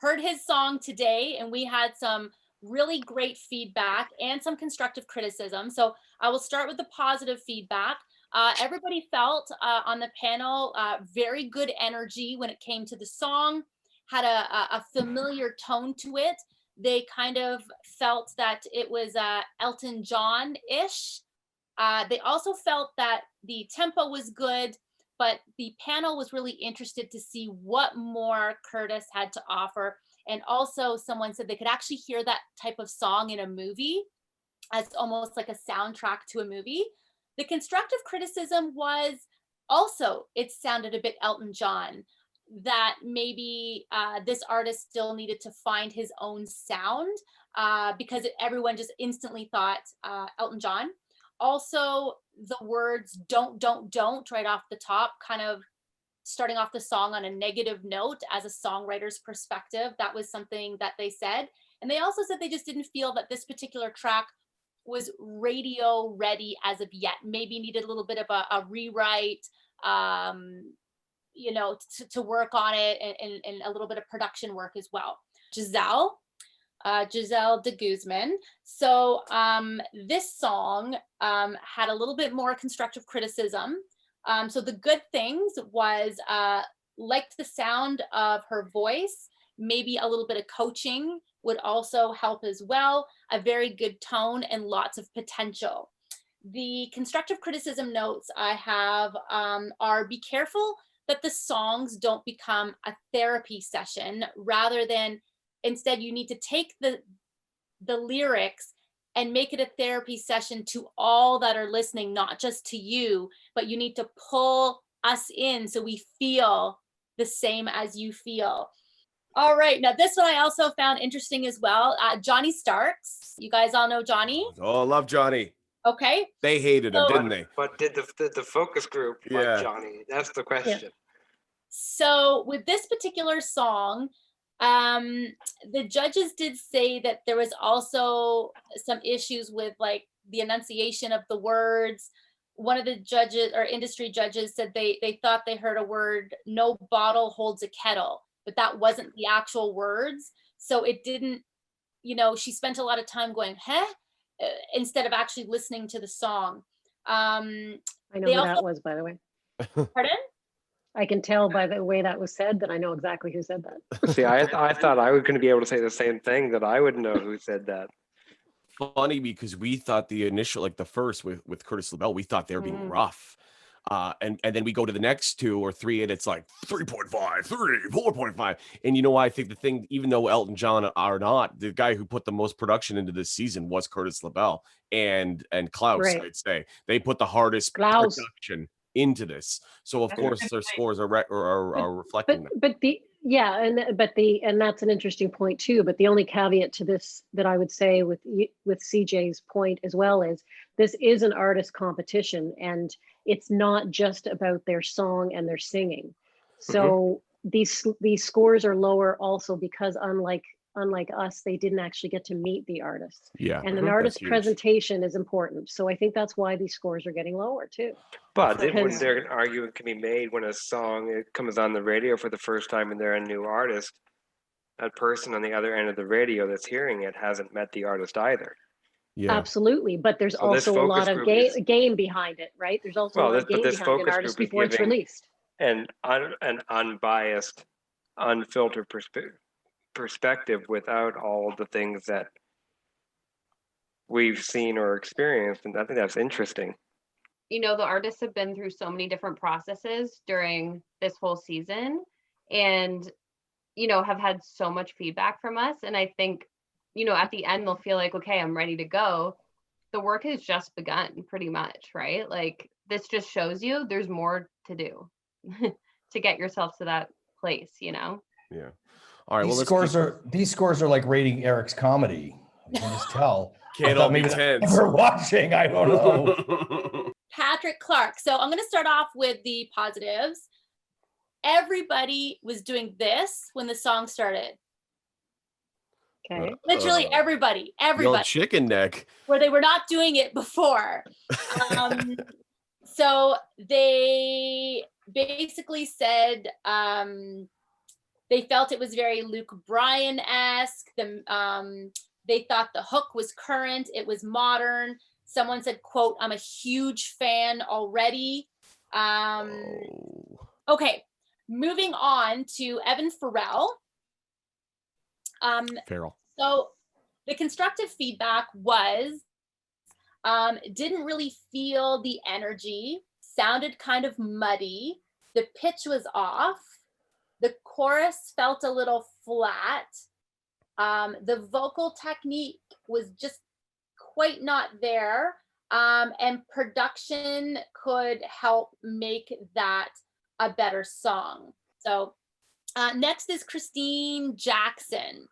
Heard his song today, and we had some really great feedback and some constructive criticism. So I will start with the positive feedback. Everybody felt on the panel very good energy when it came to the song, had a familiar tone to it. They kind of felt that it was Elton John-ish. They also felt that the tempo was good, but the panel was really interested to see what more Curtis had to offer. And also someone said they could actually hear that type of song in a movie as almost like a soundtrack to a movie. The constructive criticism was also, it sounded a bit Elton John, that maybe this artist still needed to find his own sound because everyone just instantly thought Elton John. Also, the words don't right off the top, kind of starting off the song on a negative note as a songwriter's perspective. That was something that they said. And they also said they just didn't feel that this particular track was radio ready as of yet. Maybe needed a little bit of a rewrite, to work on it and a little bit of production work as well. Giselle de Guzman. So this song had a little bit more constructive criticism. So the good things was liked the sound of her voice, maybe a little bit of coaching would also help as well, a very good tone and lots of potential. The constructive criticism notes I have are be careful that the songs don't become a therapy session, rather than instead you need to take the lyrics and make it a therapy session to all that are listening, not just to you, but you need to pull us in so we feel the same as you feel. All right, now this one I also found interesting as well. Johnny Starks, you guys all know Johnny? Oh, love Johnny. Okay. They hated him, didn't they? But did the focus group like Johnny? That's the question. Yeah. So with this particular song, the judges did say that there was also some issues with like the enunciation of the words. One of the judges or industry judges said they thought they heard a word, no bottle holds a kettle, but that wasn't the actual words. So it didn't, she spent a lot of time going, huh? Instead of actually listening to the song. I know who that was, by the way. Pardon? I can tell by the way that was said that I know exactly who said that. See, I thought I was going to be able to say the same thing, that I would know who said that. Funny, because we thought the initial, like the first with Curtis LaBelle, we thought they were being rough. And then we go to the next 2 or 3 and it's like 3.5, 3, 4.5. And you know what? I think the thing, even though Elton John are not, the guy who put the most production into this season was Curtis LaBelle and Klaus, right. I'd say. They put the hardest production into this. So of course their scores are reflecting that. And that's an interesting point too. But the only caveat to this that I would say with CJ's point as well is this is an artist competition, and it's not just about their song and their singing. So these scores are lower also because unlike us, they didn't actually get to meet the artists. Yeah. And an artist presentation is important. So I think that's why these scores are getting lower too. But when there an argument can be made when a song comes on the radio for the first time and they're a new artist, that person on the other end of the radio that's hearing it hasn't met the artist either. Yeah. Absolutely. But there's also a lot of game behind it, right? There's also a lot of game behind an artist before it's released. And an unbiased, unfiltered perspective without all the things that we've seen or experienced, and I think that's interesting. You know, the artists have been through so many different processes during this whole season, and you know, have had so much feedback from us, and I think, you know, at the end they'll feel like, okay, I'm ready to go. The work has just begun, pretty much, right? Like, this just shows you there's more to do to get yourself to that place, you know? Yeah. All right. These scores are like rating Eric's comedy. You can just tell. Can't all be tense. We're watching. I don't know. Patrick Clark. So I'm going to start off with the positives. Everybody was doing this when the song started. Okay. Literally everybody. The old chicken neck. Where they were not doing it before. So they basically said they felt it was very Luke Bryan-esque. They thought the hook was current. It was modern. Someone said, quote, "I'm a huge fan already." Okay, moving on to Evan Farrell. So the constructive feedback was, didn't really feel the energy, sounded kind of muddy. The pitch was off. The chorus felt a little flat. The vocal technique was just quite not there. And production could help make that a better song. So next is Christine Jackson.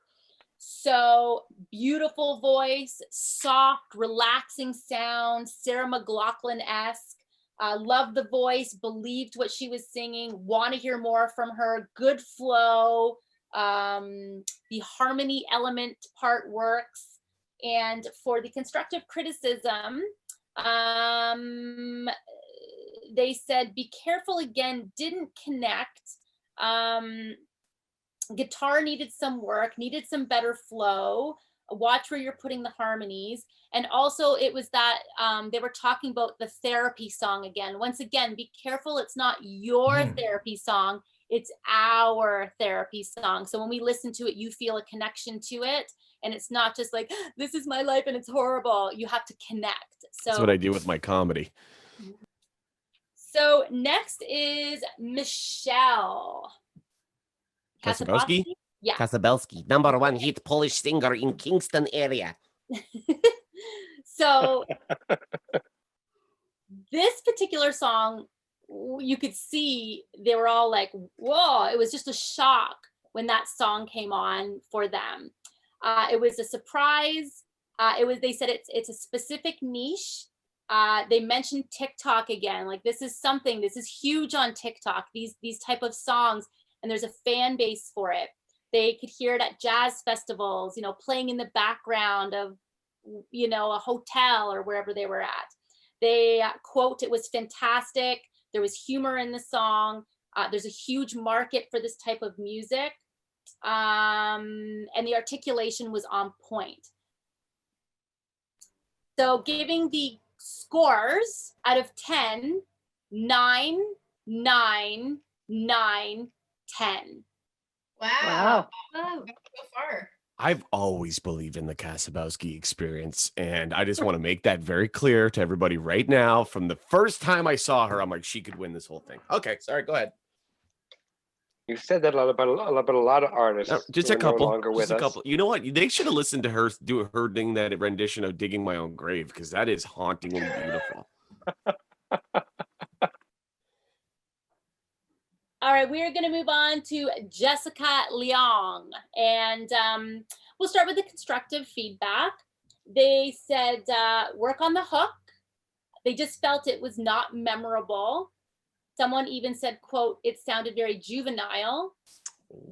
So beautiful voice, soft, relaxing sound, Sarah McLachlan-esque. Loved the voice, believed what she was singing, want to hear more from her, good flow. The harmony element part works. And for the constructive criticism, they said, be careful again, didn't connect. Guitar needed some work, needed some better flow. Watch where you're putting the harmonies. And also it was that they were talking about the therapy song again. Once again, be careful, it's not your therapy song, it's our therapy song. So when we listen to it, you feel a connection to it. And it's not just like, this is my life and it's horrible. You have to connect. So that's what I do with my comedy. So next is Michelle Kasabowski? Yeah. Kasabowski, #1 hit Polish singer in Kingston area. So this particular song, you could see they were all like, whoa, it was just a shock when that song came on for them. It was a surprise. They said it's a specific niche. They mentioned TikTok again. Like, this is huge on TikTok, these type of songs, and there's a fan base for it. They could hear it at jazz festivals, you know, playing in the background of, you know, a hotel or wherever they were at. They quote, "It was fantastic. There was humor in the song. There's a huge market for this type of music. And the articulation was on point." So giving the scores out of 10, 9, 9, 9, 10. Wow. So far. I've always believed in the Kasabowski experience, and I just want to make that very clear to everybody right now. From the first time I saw her, I'm like, she could win this whole thing. Okay, sorry, go ahead. You said that about a lot of artists. No, just a couple. No longer with just a us. couple. You know what? They should have listened to her do her thing, that rendition of "Digging My Own Grave," because that is hauntingly beautiful. we're going to move on to Jessica Leong. And we'll start with the constructive feedback. They said, work on the hook. They just felt it was not memorable. Someone even said, quote, it sounded very juvenile,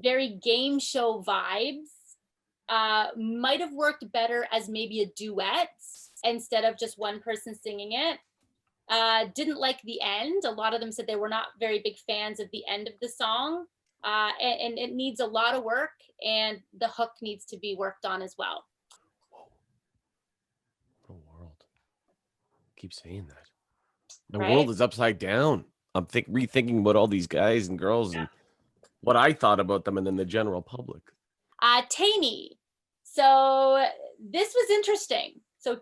very game show vibes. Might have worked better as maybe a duet instead of just one person singing it. Didn't like the end. A lot of them said they were not very big fans of the end of the song. And it needs a lot of work, and the hook needs to be worked on as well. What a world. Keep saying that. The Right? world is upside down. I'm rethinking about all these guys and girls and what I thought about them and then the general public. Taney. So this was interesting. So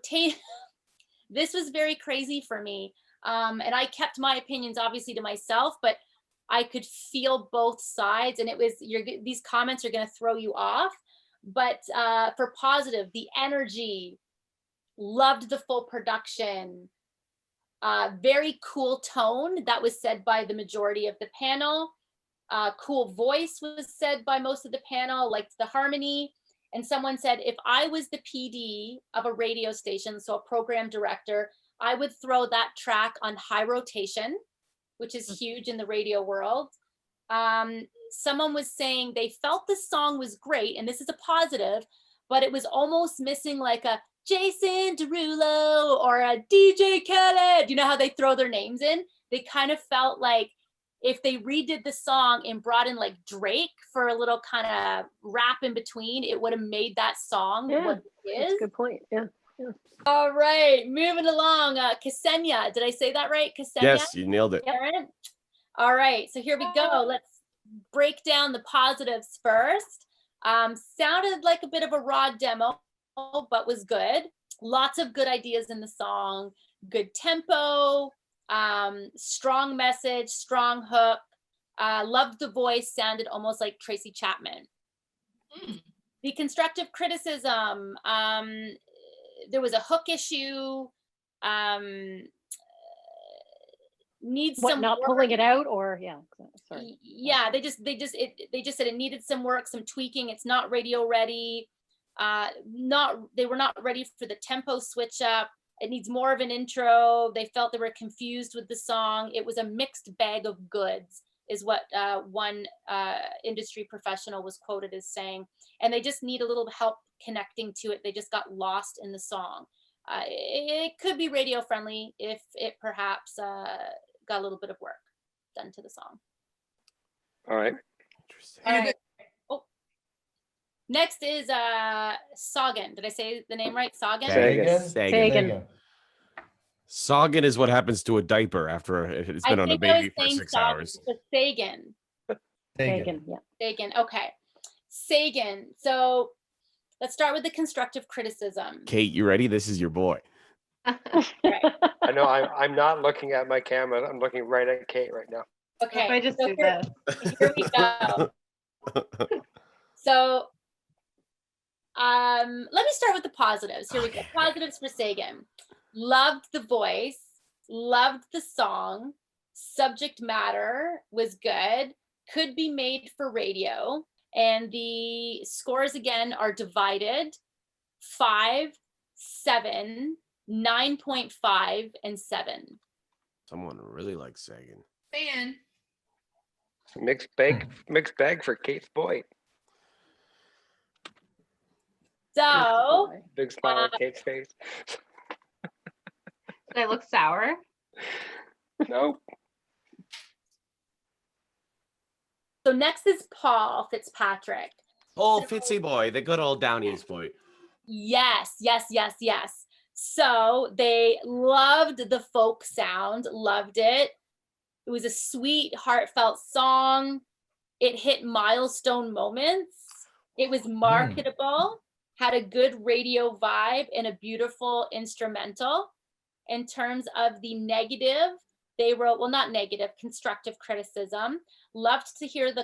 this was very crazy for me. And I kept my opinions obviously to myself, but I could feel both sides, and it was these comments are going to throw you off. But for positive, the energy, loved the full production, very cool tone that was said by the majority of the panel. Cool voice was said by most of the panel, liked the harmony. And someone said, if I was the PD of a radio station, so a program director, I would throw that track on high rotation, which is huge in the radio world. Someone was saying they felt the song was great, and this is a positive, but it was almost missing like a Jason Derulo or a DJ Khaled. You know how they throw their names in? They kind of felt like if they redid the song and brought in like Drake for a little kind of rap in between, it would have made that song what it is. That's a good point. Yeah. All right, moving along. Ksenia, did I say that right? Ksenia? Yes, you nailed it. Aaron? All right, so here we go. Let's break down the positives first. Sounded like a bit of a raw demo, but was good. Lots of good ideas in the song. Good tempo, strong message, strong hook. Loved the voice, sounded almost like Tracy Chapman. The constructive criticism, there was a hook issue. Needs some not work. pulling it out, or sorry. Yeah, they just said it needed some work, some tweaking. It's not radio ready. They were not ready for the tempo switch up. It needs more of an intro. They felt they were confused with the song. It was a mixed bag of goods, is what one industry professional was quoted as saying. And they just need a little help connecting to it. They just got lost in the song. It could be radio friendly if it perhaps got a little bit of work done to the song. All right. Interesting. All right. Oh. Next is Sagan. Did I say the name right? Sagan? Sagan. Sagan is what happens to a diaper after it's been on a baby for 6 hours. Sagan. Sagan, yeah. Sagan, okay. Sagan. So let's start with the constructive criticism. Kate, you ready? This is your boy. I know I'm not looking at my camera. I'm looking right at Kate right now. Okay. If I just so do this. Here we go. So let me start with the positives. Here we go. Positives for Sagan. Loved the voice, loved the song, subject matter was good, could be made for radio, and the scores again are divided 5, 7, 9.5, and 7. Someone really likes Sagan. Fan. Mixed bag for Kate's boy. So Big smile on Kate's face. Did I look sour? Nope. So next is Paul Fitzpatrick. Oh, Fitzy boy, the good old Down East boy. Yes. So they loved the folk sound, loved it. It was a sweet, heartfelt song. It hit milestone moments. It was marketable, had a good radio vibe, and a beautiful instrumental. In terms of the negative, they wrote, well, not negative, constructive criticism. Loved to hear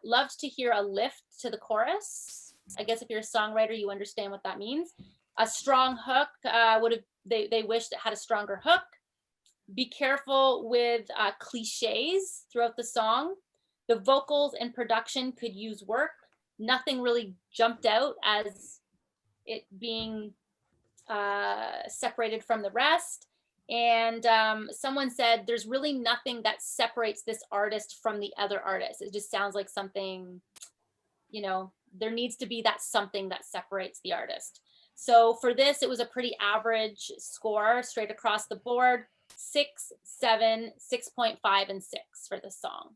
loved to hear a lift to the chorus. I guess if you're a songwriter, you understand what that means. A strong hook they wished it had a stronger hook. Be careful with cliches throughout the song. The vocals and production could use work. Nothing really jumped out as it being separated from the rest. And someone said there's really nothing that separates this artist from the other artists. It just sounds like something, you know, there needs to be that something that separates the artist. So for this, it was a pretty average score straight across the board. 6, 7, 6.5, and 6 for this song.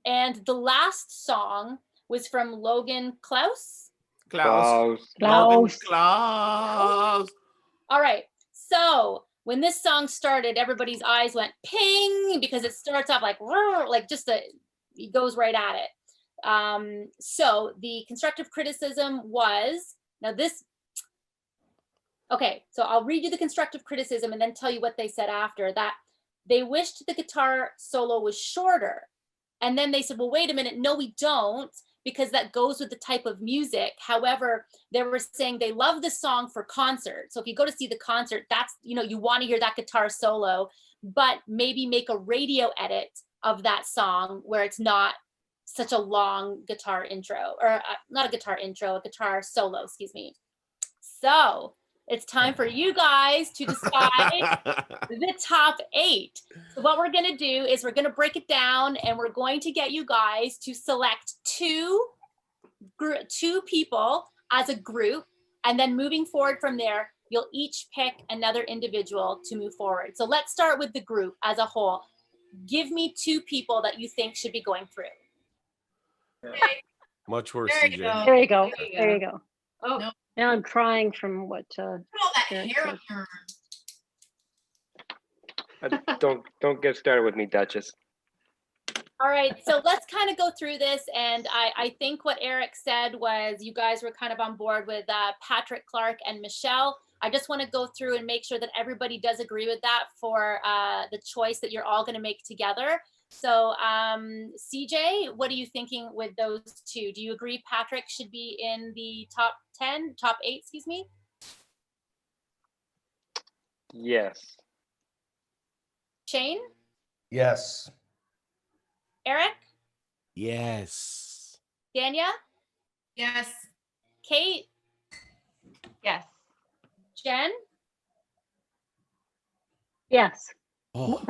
And the last song was from Logan Klaus. Klaus. All right. So when this song started, everybody's eyes went ping because it starts off like just it goes right at it. So the constructive criticism was, now this, okay, so I'll read you the constructive criticism and then tell you what they said after that. They wished the guitar solo was shorter. And then they said, well, wait a minute. No, we don't, because that goes with the type of music. However, they were saying they love the song for concert. So if you go to see the concert, that's, you know, you want to hear that guitar solo, but maybe make a radio edit of that song where it's not such a long guitar intro, or not a guitar intro, a guitar solo, excuse me. So it's time for you guys to decide the top 8. So what we're gonna do is we're gonna break it down and we're going to get you guys to select two people as a group. And then moving forward from there, you'll each pick another individual to move forward. So let's start with the group as a whole. Give me 2 people that you think should be going through. Much worse, There you CJ. go. There you go. There you There you go. go. Oh, No. Now I'm crying from what Look at all that Eric hair said. on your Don't get started with me, Duchess. all right, so let's kind of go through this. And I think what Eric said was you guys were kind of on board with Patrick, Clark, and Michelle. I just want to go through and make sure that everybody does agree with that for the choice that you're all going to make together. So CJ, what are you thinking with those 2? Do you agree Patrick should be in the top 8, excuse me? Yes. Shane? Yes. Eric? Yes. Danya? Yes. Kate? Yes. Jen? Yes. Oh,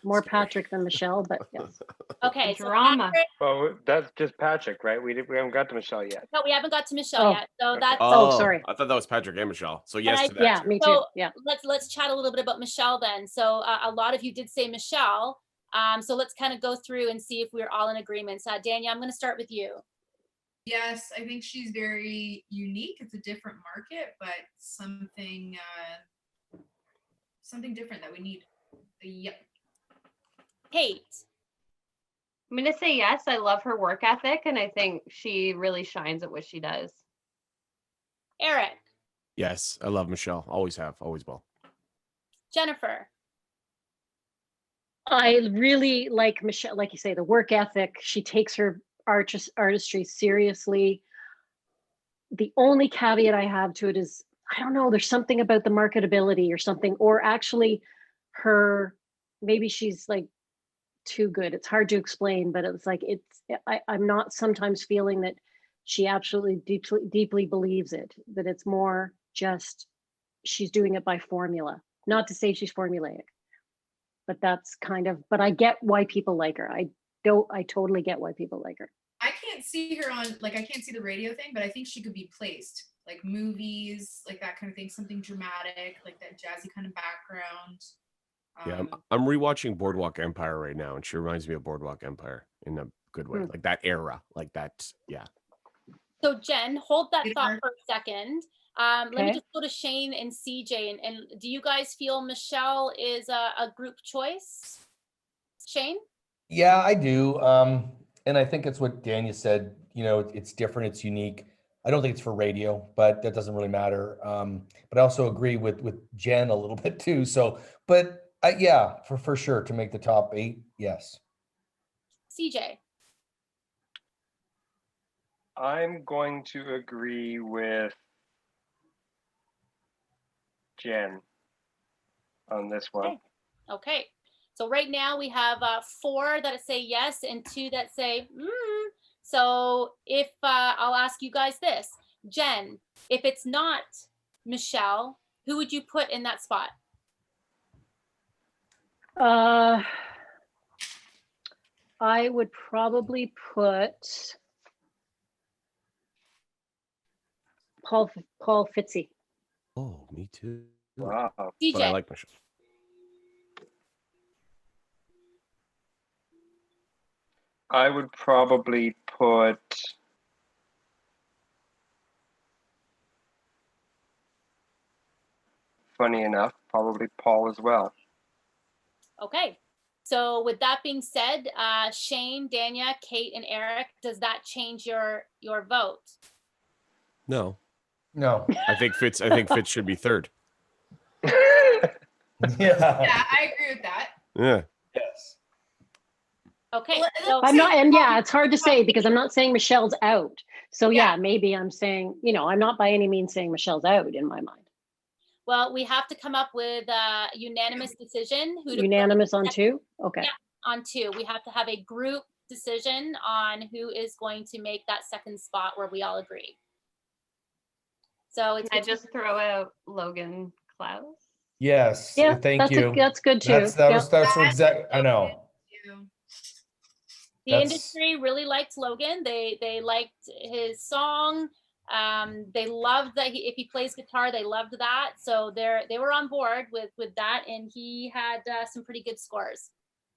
More Patrick than Michelle, but yes. Okay, so Drama. Patrick, Well, that's just Patrick, right? We haven't got to Michelle yet. no, we haven't got to Michelle Oh. yet. So Okay. that's Oh, sorry. I thought that was Patrick and Michelle. So yes I- to that. Yeah, too. me too. so Yeah. let's chat a little bit about Michelle then. So a lot of you did say Michelle. So let's kind of go through and see if we're all in agreement. So Danya, I'm going to start with you. Yes, I think she's very unique. It's a different market, but something different that we need. Yep. Kate. I'm gonna say yes. I love her work ethic, and I think she really shines at what she does. Eric. Yes, I love Michelle. Always have, always will. Jennifer. I really like Michelle, like you say, the work ethic. She takes her artistry seriously. The only caveat I have to it is, I don't know, there's something about the marketability or something, or actually maybe she's like too good. It's hard to explain, but it's like, I'm not sometimes feeling that she absolutely deeply believes it, that it's more just, she's doing it by formula. Not to say she's formulaic, but that's kind of, but I get why people like her. I totally get why people like her. I can't see her on, I can't see the radio thing, but I think she could be placed, like movies, like that kind of thing, something dramatic, like that jazzy kind of background. Yeah, I'm rewatching Boardwalk Empire right now, and she reminds me of Boardwalk Empire in a good way, like that era, like that. Yeah. So Jen, hold that thought for a second. Let me Okay. just go to Shane and CJ. And do you guys feel Michelle is a group choice? Shane? Yeah, I do. And I think it's what Danya said, you know, it's different, it's unique. I don't think it's for radio, but that doesn't really matter. But I also agree with Jen a little bit too. So, but yeah, for sure to make the top 8, yes. CJ? I'm going to agree with Jen on this one. Okay. So right now we have 4 that say yes and 2 that say So if I'll ask you guys this, Jen, if it's not Michelle, who would you put in that spot? I would probably put Paul Fitzy. Oh, me too. Wow. DJ. But I like Michelle. I would probably put funny enough, probably Paul as well. Okay. So with that being said, Shane, Danya, Kate, and Eric, does that change your vote? No. No. I think Fitz should be third. Yeah. I agree with that. Yeah. Yes. Okay. I'm not, and yeah, it's hard to say because I'm not saying Michelle's out. So yeah, maybe I'm saying, I'm not by any means saying Michelle's out in my mind. Well, we have to come up with a unanimous decision. Unanimous on 2? Okay. Yeah, on 2. We have to have a group decision on who is going to make that second spot where we all agree. So it's. I just throw out Logan Klaus. Yes. Yeah, thank you. That's good too. That's I know. The industry really liked Logan. They liked his song. They loved that if he plays guitar, they loved that. So they were on board with that, and he had some pretty good scores.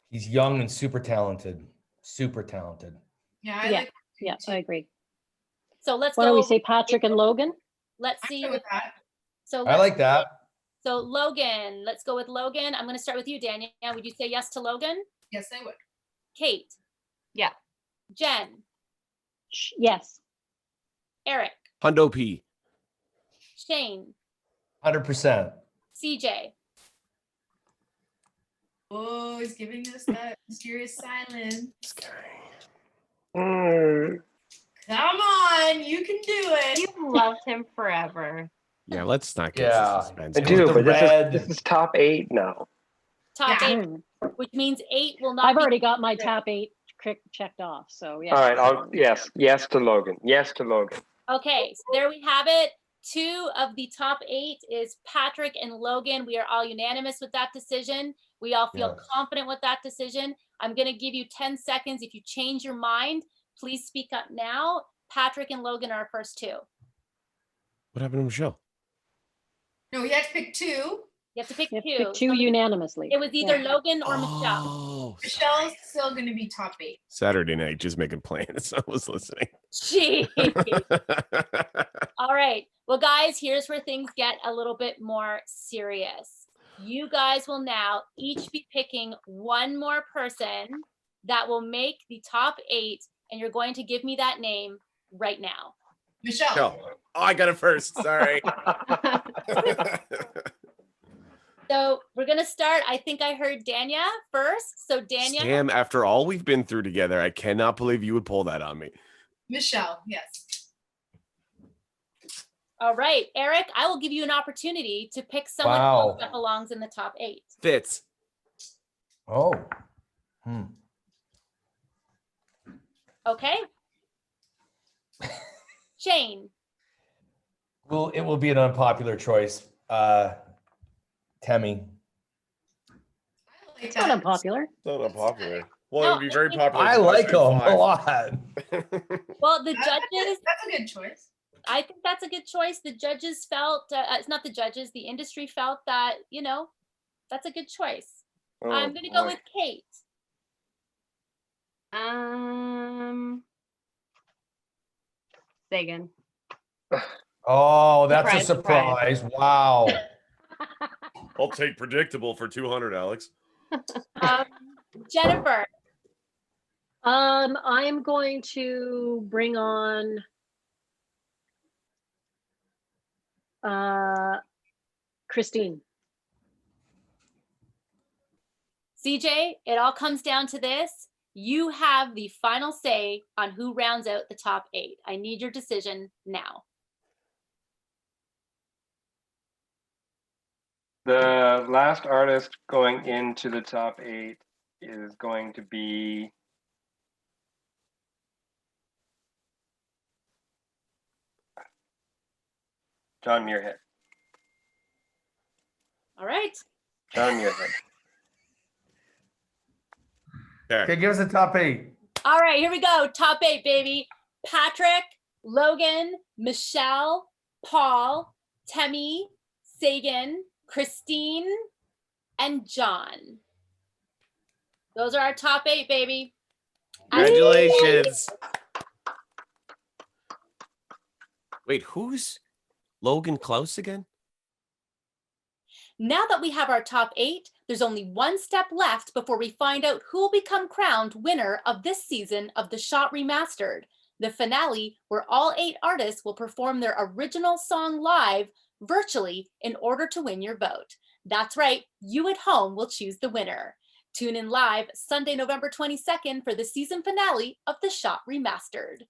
He's young and super talented. Super talented. Yeah, I agree. So let's Why don't we say Patrick and Logan? Let's see. with that. So I like that. So Logan, let's go with Logan. I'm going to start with you, Danya. Would you say yes to Logan? Yes, I would. Kate? Yeah. Jen? Yes. Eric? Hundo P. Shane? 100%. CJ? Oh, he's giving us that mysterious silence. Come on, you can do it. You've loved him forever. Yeah, let's not get suspense. I do, but this is top 8 now. Top 8, which means 8 will not. I've already got my top 8 checked off. So yeah. All right, yes to Logan. Yes to Logan. Okay, so there we have it. 2 of the top 8 is Patrick and Logan. We are all unanimous with that decision. We all feel confident with that decision. I'm going to give you 10 seconds. If you change your mind, please speak up now. Patrick and Logan are our first 2. What happened to Michelle? No, you have to pick 2. You have to pick 2. Pick 2 unanimously. It was either Logan or Michelle. Oh, Michelle's still going to be top 8. Saturday night, just making plans. I was listening. Gee. All right. Well, guys, here's where things get a little bit more serious. You guys will now each be picking one more person that will make the top 8, and you're going to give me that name right now. Michelle. Oh, I got it first. Sorry. So we're going to start. I think I heard Danya first. So Danya. Sam, after all we've been through together, I cannot believe you would pull that on me. Michelle, yes. All right, Eric, I will give you an opportunity to pick someone else that belongs in the top 8. Fitz. Oh. Okay. Shane. Well, it will be an unpopular choice. Temmie. It's not unpopular. Not unpopular. Well, it would be very popular. I like him a lot. Well, the judges. That's a good choice. I think that's a good choice. The judges felt, it's not the judges, the industry felt that, that's a good choice. Oh, I'm going to go with Kate. Sagan. Oh, that's a surprise. Wow. I'll take predictable for 200, Alex. Jennifer. I'm going to bring on Christine. CJ, it all comes down to this. You have the final say on who rounds out the top 8. I need your decision now. The last artist going into the top 8 is going to be John Muirhead. All right. John Muirhead. Okay, give us a top 8. All right, here we go. Top 8, baby. Patrick, Logan, Michelle, Paul, Temmie, Sagan, Christine, and John. Those are our top 8, baby. Congratulations. Wait, who's Logan Klaus again? Now that we have our top 8, there's only one step left before we find out who will become crowned winner of this season of The Shot Remastered, the finale where all 8 artists will perform their original song live virtually in order to win your vote. That's right, you at home will choose the winner. Tune in live Sunday, November 22nd for the season finale of The Shot Remastered.